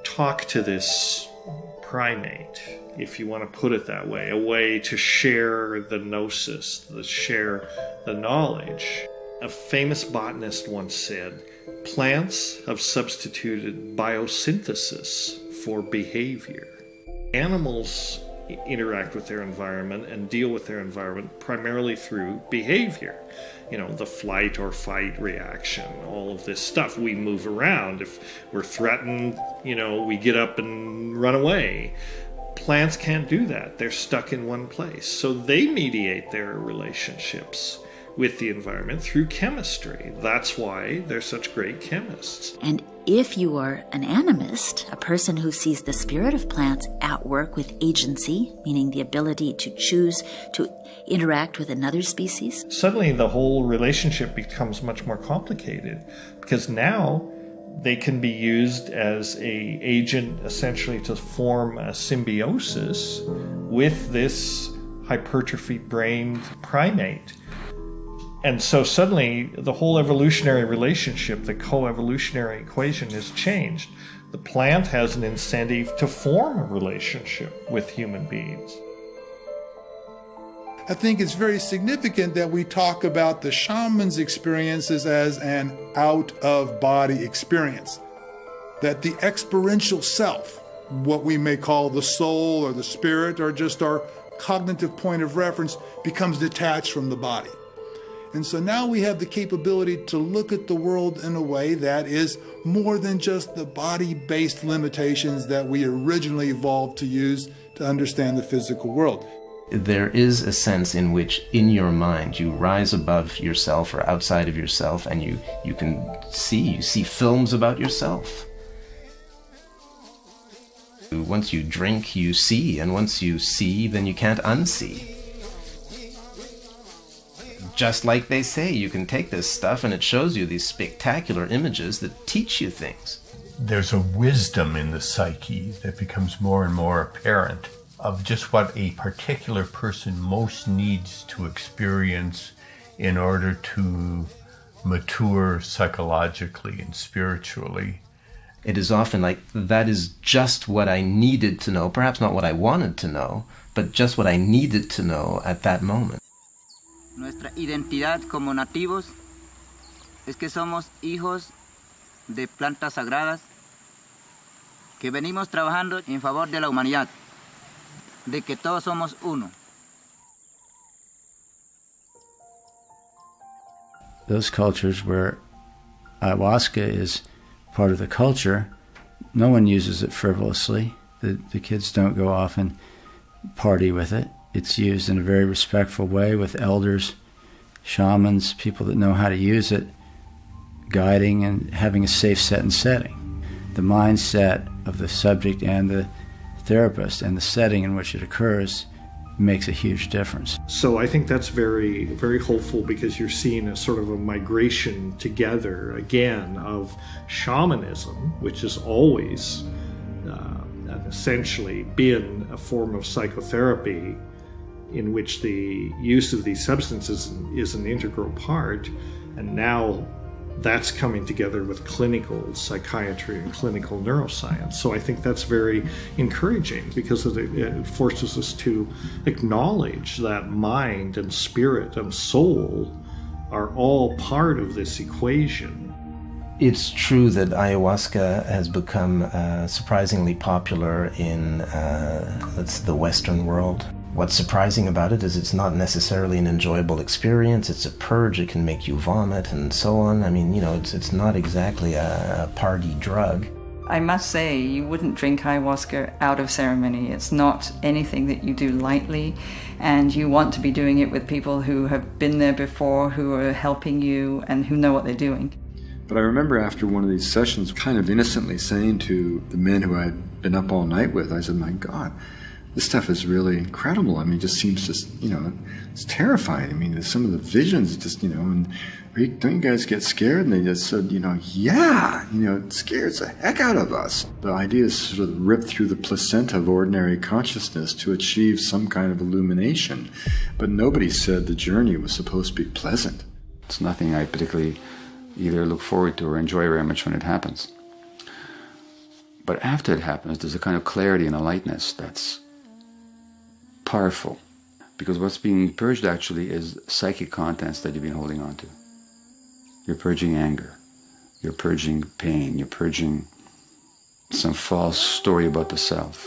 talk to this primate, if you want to put it that way, a way to share the gnosis, to share the knowledge. A famous botanist once said, plants have substituted biosynthesis for behavior. Animals interact with their environment and deal with their environment primarily through behavior. The flight or fight reaction, all of this stuff. We move around. If we're threatened, we get up and run away. Plants can't do that. They're stuck in one place. So they mediate their relationships with the environment through chemistry. That's why they're such great chemists. And if you are an animist, a person who sees the spirit of plants at work with agency, meaning the ability to choose to interact with another species, suddenly the whole relationship becomes much more complicated, because now they can be used as an agent essentially to form a symbiosis with this hypertrophy-brained primate. And so suddenly the whole evolutionary relationship, the co-evolutionary equation has changed. The plant has an incentive to form a relationship with human beings. I think it's very significant that we talk about the shaman's experiences as an out-of-body experience. That the experiential self, what we may call the soul or the spirit or just our cognitive point of reference becomes detached from the body. And so now we have the capability to look at the world in a way that is more than just the body-based limitations that we originally evolved to use to understand the physical world. There is a sense in which, in your mind, you rise above yourself or outside of yourself, and you see films about yourself. Once you drink, you see, and once you see, then you can't unsee. Just like they say, you can take this stuff and it shows you these spectacular images that teach you things. There's a wisdom in the psyche that becomes more and more apparent of just what a particular person most needs to experience in order to mature psychologically and spiritually. It is often like, that is just what I needed to know, perhaps not what I wanted to know, but just what I needed to know at that moment. Nuestra identidad como nativos es que somos hijos de plantas sagradas que venimos trabajando en favor de la humanidad, de que todos somos uno. Those cultures where ayahuasca is part of the culture, no one uses it frivolously. The kids don't go off and party with it. It's used in a very respectful way with elders, shamans, people that know how to use it, guiding and having a safe set and setting. The mindset of the subject and the therapist and the setting in which it occurs makes a huge difference. So I think that's very, very hopeful, because you're seeing a sort of a migration together again of shamanism, which has always essentially been a form of psychotherapy in which the use of these substances is an integral part, and now that's coming together with clinical psychiatry and clinical neuroscience. So I think that's very encouraging, because it forces us to acknowledge that mind and spirit and soul are all part of this equation. It's true that ayahuasca has become surprisingly popular in the Western world. What's surprising about it is it's not necessarily an enjoyable experience. It's a purge. It can make you vomit and so on. I mean, it's not exactly a party drug. I must say, you wouldn't drink ayahuasca out of ceremony. It's not anything that you do lightly, and you want to be doing it with people who have been there before, who are helping you, and who know what they're doing. But I remember after one of these sessions kind of innocently saying to the men who I'd been up all night with, I said, my God, this stuff is really incredible. I mean, it just seems just, it's terrifying. I mean, some of the visions just, and don't you guys get scared? And they just said, yeah, it scares the heck out of us. The idea is sort of ripped through the placenta of ordinary consciousness to achieve some kind of illumination. But nobody said the journey was supposed to be pleasant. It's nothing I particularly either look forward to or enjoy very much when it happens. But after it happens, there's a kind of clarity and a lightness that's powerful, because what's being purged actually is psychic contents that you've been holding on to. You're purging anger, you're purging pain, you're purging some false story about the self.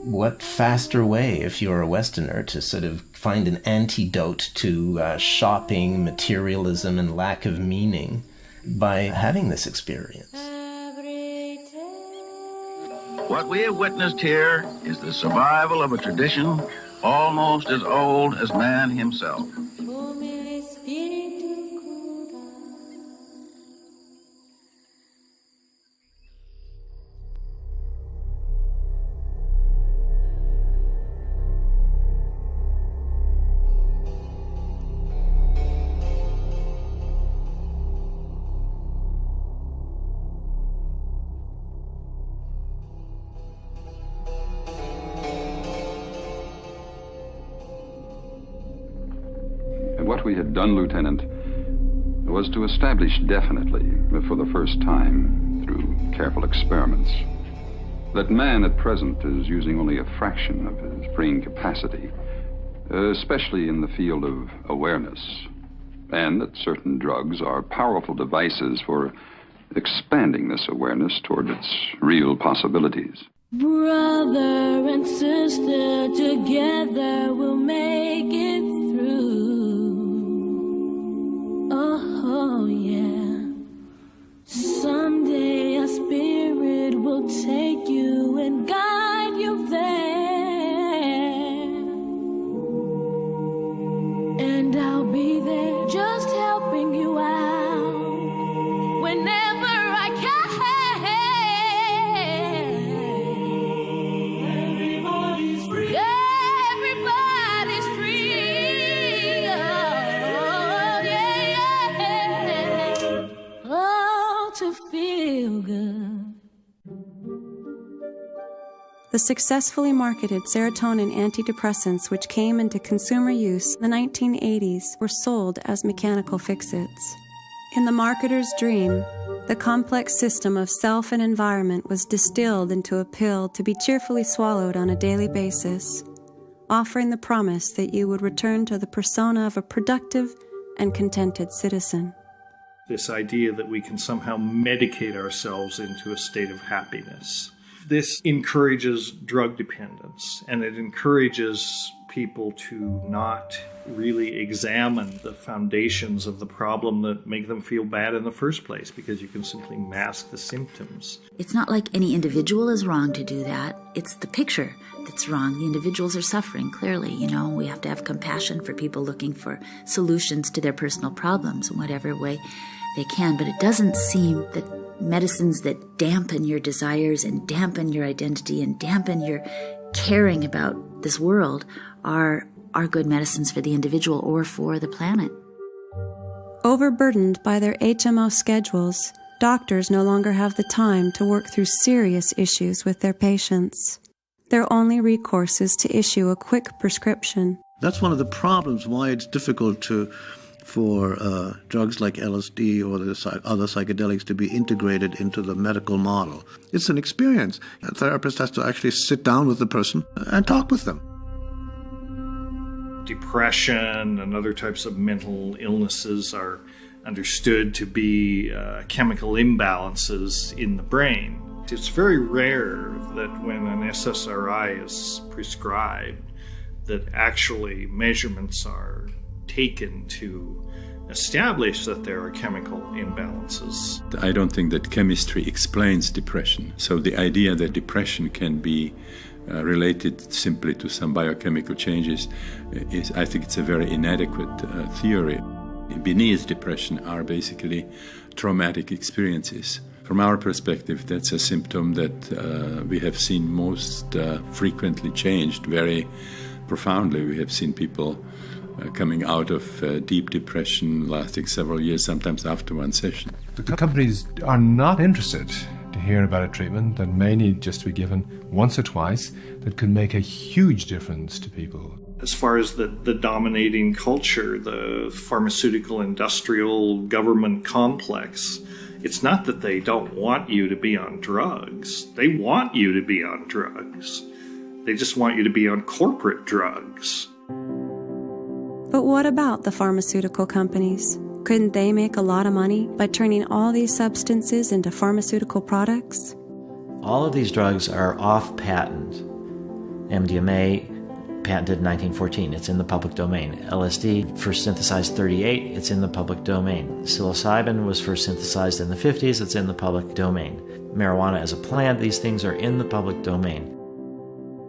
What faster way, if you're a Westerner, to sort of find an antidote to shopping, materialism, and lack of meaning by having this experience? What we have witnessed here is the survival of a tradition almost as old as man himself. What we had done, Lieutenant, was to establish definitely, for the first time, through careful experiments, that man at present is using only a fraction of his brain capacity, especially in the field of awareness, and that certain drugs are powerful devices for expanding this awareness toward its real possibilities. Brother and sister, together we'll make it through. Oh, yeah. Someday a spirit will take you and guide you there. And I'll be there just helping you out whenever I can. Everybody's free. Everybody's free. Oh, yeah. Oh, to feel good. The successfully marketed serotonin antidepressants which came into consumer use in the 1980s were sold as mechanical fix-its. In the marketer's dream, the complex system of self and environment was distilled into a pill to be cheerfully swallowed on a daily basis, offering the promise that you would return to the persona of a productive and contented citizen. This idea that we can somehow medicate ourselves into a state of happiness. This encourages drug dependence, and it encourages people to not really examine the foundations of the problem that make them feel bad in the first place, because you can simply mask the symptoms. It's not like any individual is wrong to do that. It's the picture that's wrong. The individuals are suffering, clearly. You know, we have to have compassion for people looking for solutions to their personal problems in whatever way they can. But it doesn't seem that medicines that dampen your desires and dampen your identity and dampen your caring about this world are good medicines for the individual or for the planet. Overburdened by their HMO schedules, doctors no longer have the time to work through serious issues with their patients. Their only recourse is to issue a quick prescription. That's one of the problems why it's difficult for drugs like LSD or the other psychedelics to be integrated into the medical model. It's an experience. A therapist has to actually sit down with the person and talk with them. Depression and other types of mental illnesses are understood to be chemical imbalances in the brain. It's very rare that when an SSRI is prescribed, that actually measurements are taken to establish that there are chemical imbalances. I don't think that chemistry explains depression. So the idea that depression can be related simply to some biochemical changes I think it's a very inadequate theory. Beneath depression are basically traumatic experiences. From our perspective, that's a symptom that we have seen most frequently changed very profoundly. We have seen people coming out of deep depression lasting several years, sometimes after one session. The companies are not interested to hear about a treatment that may need just to be given once or twice that could make a huge difference to people. As far as the dominating culture, the pharmaceutical, industrial, government complex, it's not that they don't want you to be on drugs. They want you to be on drugs. They just want you to be on corporate drugs. But what about the pharmaceutical companies? Couldn't they make a lot of money by turning all these substances into pharmaceutical products? All of these drugs are off patent. MDMA, patented in 1914, it's in the public domain. LSD, first synthesized 1938, it's in the public domain. Psilocybin was first synthesized in the 50s, it's in the public domain. Marijuana as a plant, these things are in the public domain.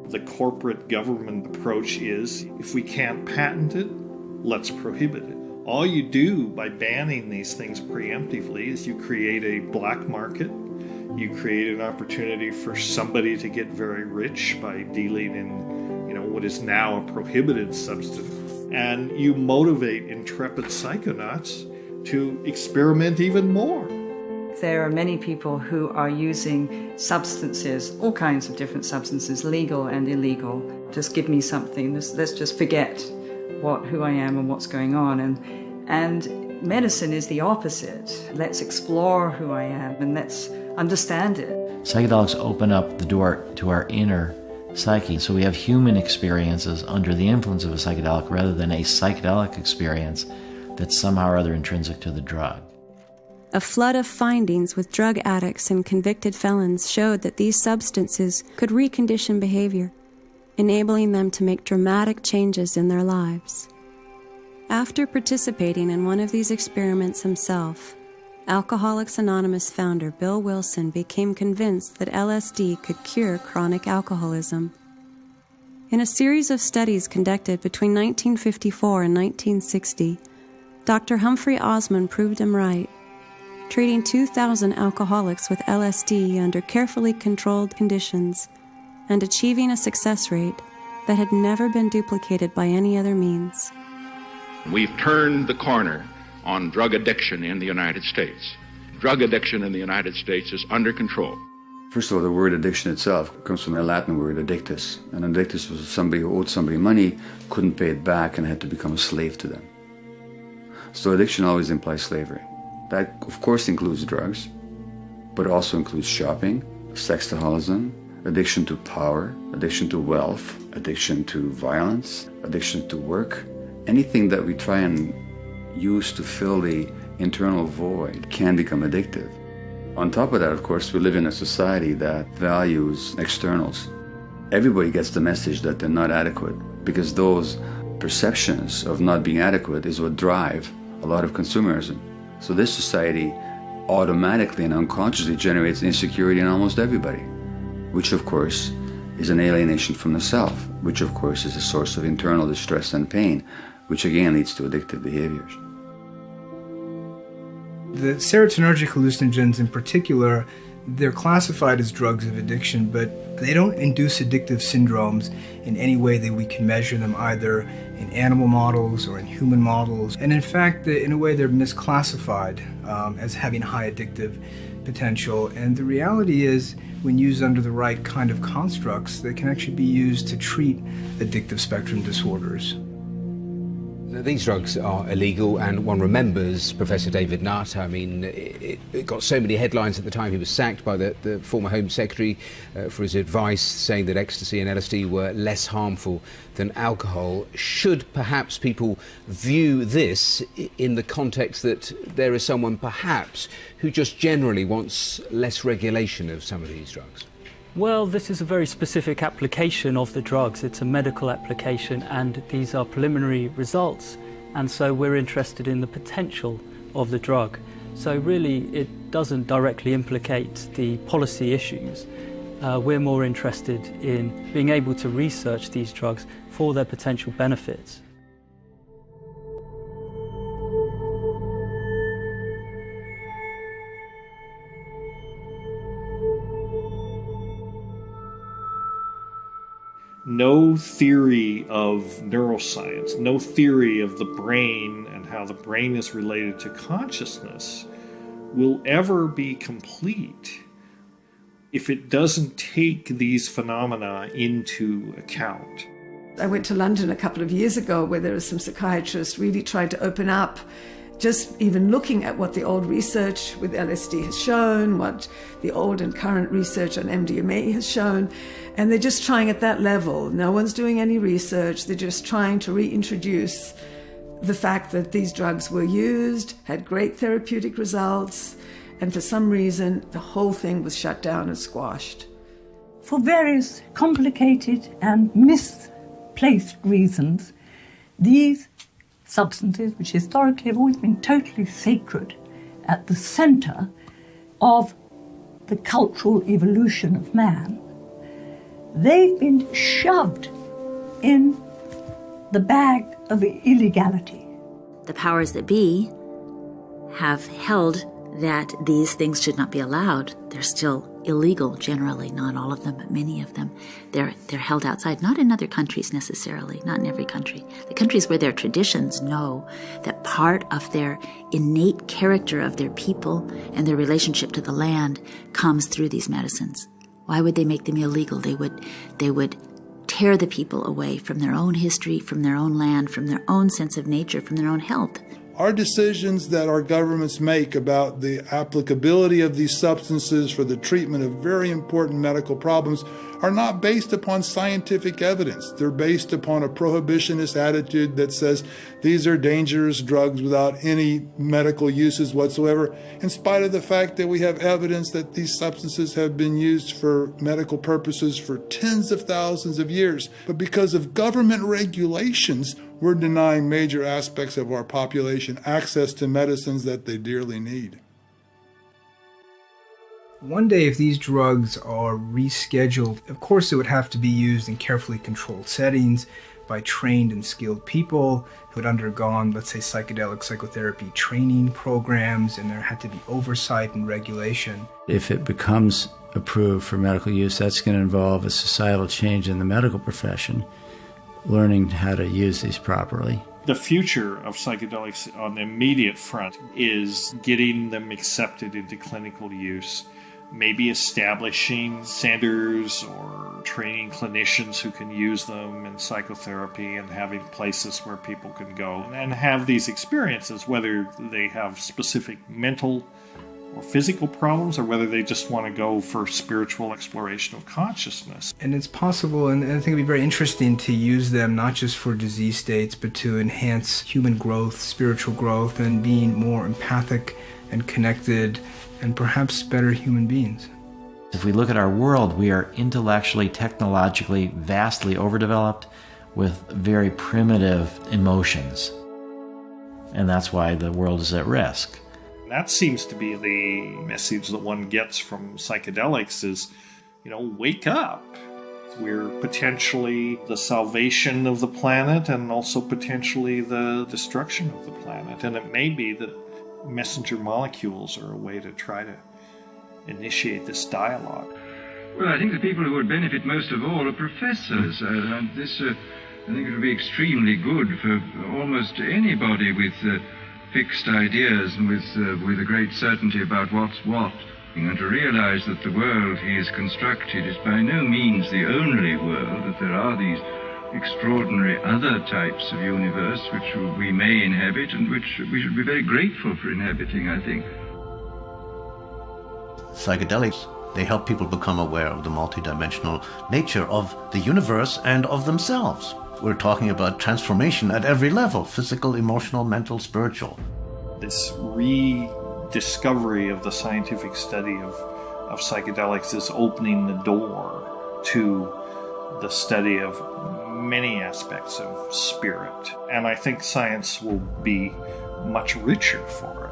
The corporate government approach is, if we can't patent it, let's prohibit it. All you do by banning these things preemptively is you create a black market, you create an opportunity for somebody to get very rich by dealing in what is now a prohibited substance, and you motivate intrepid psychonauts to experiment even more. There are many people who are using substances, all kinds of different substances, legal and illegal. Just give me something, let's just forget who I am and what's going on. And medicine is the opposite. Let's explore who I am and let's understand it. Psychedelics open up the door to our inner psyche, so we have human experiences under the influence of a psychedelic rather than a psychedelic experience that's somehow or other intrinsic to the drug. A flood of findings with drug addicts and convicted felons showed that these substances could recondition behavior, enabling them to make dramatic changes in their lives. After participating in one of these experiments himself, Alcoholics Anonymous founder Bill Wilson became convinced that LSD could cure chronic alcoholism. In a series of studies conducted between 1954 and 1960, Dr. Humphrey Osmond proved him right, treating 2,000 alcoholics with LSD under carefully controlled conditions and achieving a success rate that had never been duplicated by any other means. We've turned the corner on drug addiction in the United States. Drug addiction in the United States is under control. First of all, the word addiction itself comes from the Latin word addictus. And addictus was somebody who owed somebody money, couldn't pay it back, and had to become a slave to them. So addiction always implies slavery. That, of course, includes drugs, but also includes shopping, sexaholism, addiction to power, addiction to wealth, addiction to violence, addiction to work. Anything that we try and use to fill the internal void can become addictive. On top of that, of course, we live in a society that values externals. Everybody gets the message that they're not adequate, because those perceptions of not being adequate is what drive a lot of consumerism. So this society automatically and unconsciously generates insecurity in almost everybody, which of course is an alienation from the self, which of course is a source of internal distress and pain, which again leads to addictive behaviors. The serotonergic hallucinogens in particular, they're classified as drugs of addiction, but they don't induce addictive syndromes in any way that we can measure them, either in animal models or in human models. And in fact, in a way, they're misclassified as having high addictive potential. And the reality is, when used under the right kind of constructs, they can actually be used to treat addictive spectrum disorders. These drugs are illegal, and one remembers Professor David Nutt. I mean, it got so many headlines at the time. He was sacked by the former Home Secretary for his advice, saying that ecstasy and LSD were less harmful than alcohol. Should perhaps people view this in the context that there is someone perhaps who just generally wants less regulation of some of these drugs? Well, this is a very specific application of the drugs. It's a medical application, and these are preliminary results, and so we're interested in the potential of the drug. So really it doesn't directly implicate the policy issues. We're more interested in being able to research these drugs for their potential benefits. No theory of neuroscience, no theory of the brain and how the brain is related to consciousness will ever be complete if it doesn't take these phenomena into account. I went to London a couple of years ago where there were some psychiatrists really trying to open up, just even looking at what the old research with LSD has shown, what the old and current research on MDMA has shown, and they're just trying at that level. No one's doing any research, they're just trying to reintroduce the fact that these drugs were used, had great therapeutic results, and for some reason the whole thing was shut down and squashed. For various complicated and misplaced reasons, these substances, which historically have always been totally sacred, at the center of the cultural evolution of man, they've been shoved in the bag of illegality. The powers that be have held that these things should not be allowed. They're still illegal generally, not all of them, but many of them. They're held outside, not in other countries necessarily, not in every country. The countries where their traditions know that part of their innate character of their people and their relationship to the land comes through these medicines. Why would they make them illegal? They would tear the people away from their own history, from their own land, from their own sense of nature, from their own health. Our decisions that our governments make about the applicability of these substances for the treatment of very important medical problems are not based upon scientific evidence. They're based upon a prohibitionist attitude that says these are dangerous drugs without any medical uses whatsoever, in spite of the fact that we have evidence that these substances have been used for medical purposes for tens of thousands of years. But because of government regulations, we're denying major aspects of our population access to medicines that they dearly need. One day, if these drugs are rescheduled, of course it would have to be used in carefully controlled settings by trained and skilled people who had undergone, let's say, psychedelic psychotherapy training programs, and there had to be oversight and regulation. If it becomes approved for medical use, that's going to involve a societal change in the medical profession, learning how to use these properly. The future of psychedelics on the immediate front is getting them accepted into clinical use, maybe establishing centers or training clinicians who can use them in psychotherapy and having places where people can go and have these experiences, whether they have specific mental or physical problems or whether they just want to go for spiritual exploration of consciousness. And it's possible, and I think it'd be very interesting to use them not just for disease states, but to enhance human growth, spiritual growth, and being more empathic and connected and perhaps better human beings. If we look at our world, we are intellectually, technologically, vastly overdeveloped with very primitive emotions. And that's why the world is at risk. That seems to be the message that one gets from psychedelics is, wake up. We're potentially the salvation of the planet and also potentially the destruction of the planet. And it may be that messenger molecules are a way to try to initiate this dialogue. Well, I think the people who would benefit most of all are professors. And this, I think it would be extremely good for almost anybody with fixed ideas and with a great certainty about what's what, and to realize that the world he has constructed is by no means the only world, that there are these extraordinary other types of universe which we may inhabit and which we should be very grateful for inhabiting, I think. Psychedelics, they help people become aware of the multidimensional nature of the universe and of themselves. We're talking about transformation at every level: physical, emotional, mental, spiritual. This rediscovery of the scientific study of psychedelics is opening the door to the study of many aspects of spirit. And I think science will be much richer for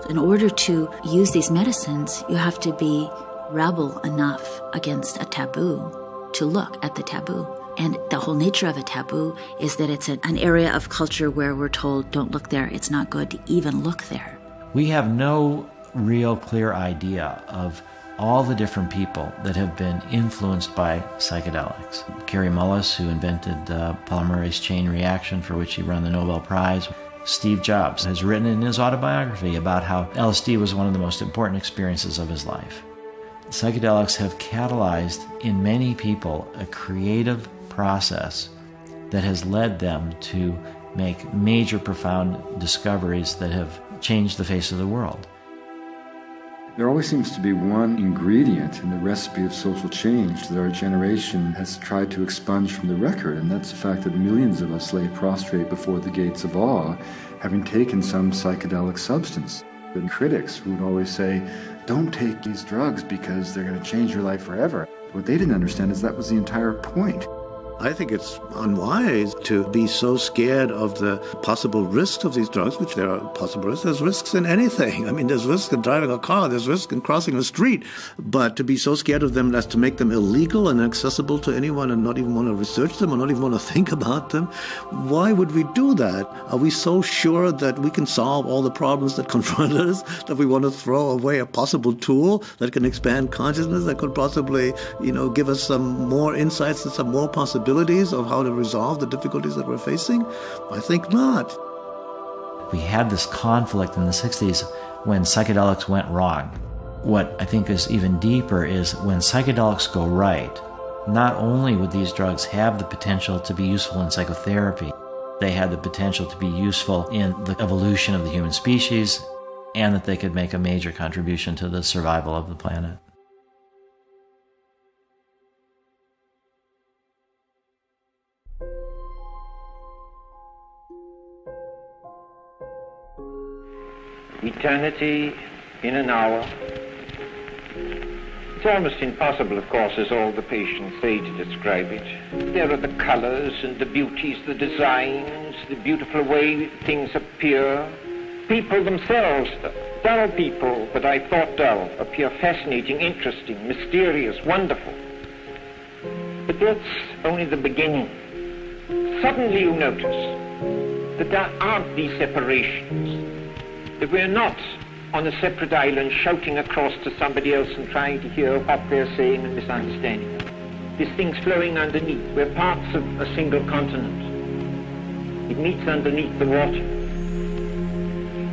it. In order to use these medicines, you have to be rebel enough against a taboo to look at the taboo. And the whole nature of a taboo is that it's an area of culture where we're told, don't look there, it's not good to even look there. We have no real clear idea of all the different people that have been influenced by psychedelics. Kary Mullis, who invented polymerase chain reaction, for which he won the Nobel Prize. Steve Jobs has written in his autobiography about how LSD was one of the most important experiences of his life. Psychedelics have catalyzed in many people a creative process that has led them to make major, profound discoveries that have changed the face of the world. There always seems to be one ingredient in the recipe of social change that our generation has tried to expunge from the record, and that's the fact that millions of us lay prostrate before the gates of awe, having taken some psychedelic substance. The critics would always say, don't take these drugs because they're going to change your life forever. What they didn't understand is that was the entire point. I think it's unwise to be so scared of the possible risks of these drugs, which there are possible risks. There's risks in anything. I mean, there's risks in driving a car, there's risks in crossing a street. But to be so scared of them as to make them illegal and accessible to anyone and not even want to research them or not even want to think about them, why would we do that? Are we so sure that we can solve all the problems that confront us that we want to throw away a possible tool that can expand consciousness, that could possibly, give us some more insights and some more possibilities of how to resolve the difficulties that we're facing? I think not. We had this conflict in the 60s when psychedelics went wrong. What I think is even deeper is when psychedelics go right, not only would these drugs have the potential to be useful in psychotherapy, They had the potential to be useful in the evolution of the human species, and that they could make a major contribution to the survival of the planet. Eternity in an hour. It's almost impossible, of course, as all the patients say, to describe it. There are the colors and the beauties, the designs, the beautiful way things appear. People themselves, dull people that I thought dull, appear fascinating, interesting, mysterious, wonderful. But that's only the beginning. Suddenly you notice that there aren't these separations, that we're not on a separate island shouting across to somebody else and trying to hear what they're saying and misunderstanding them. There's things flowing underneath. We're parts of a single continent. It meets underneath the water.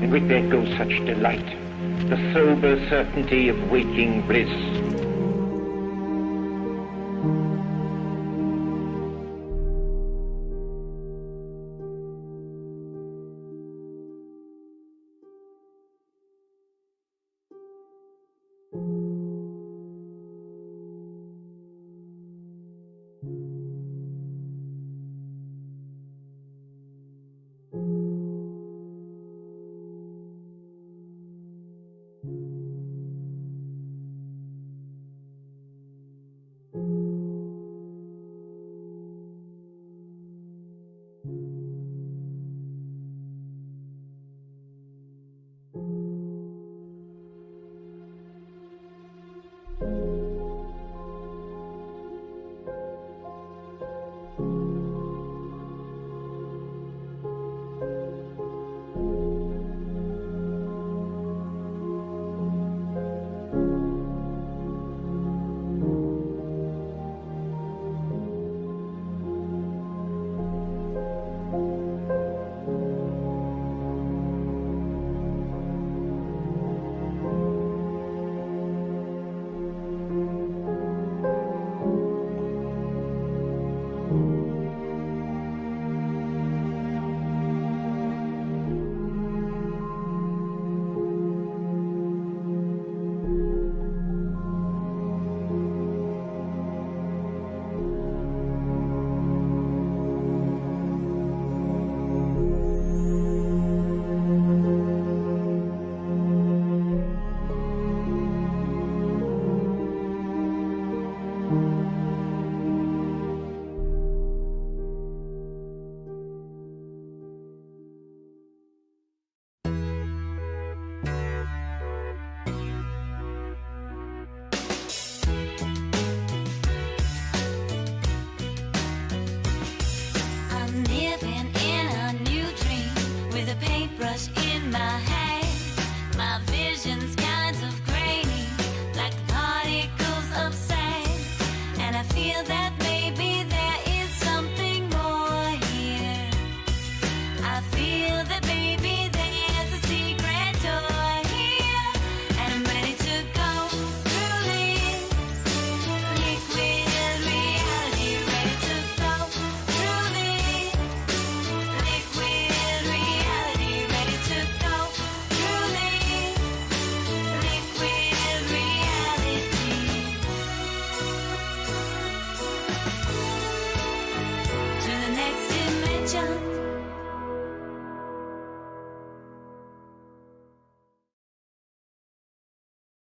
And with that goes such delight, the sober certainty of waking bliss.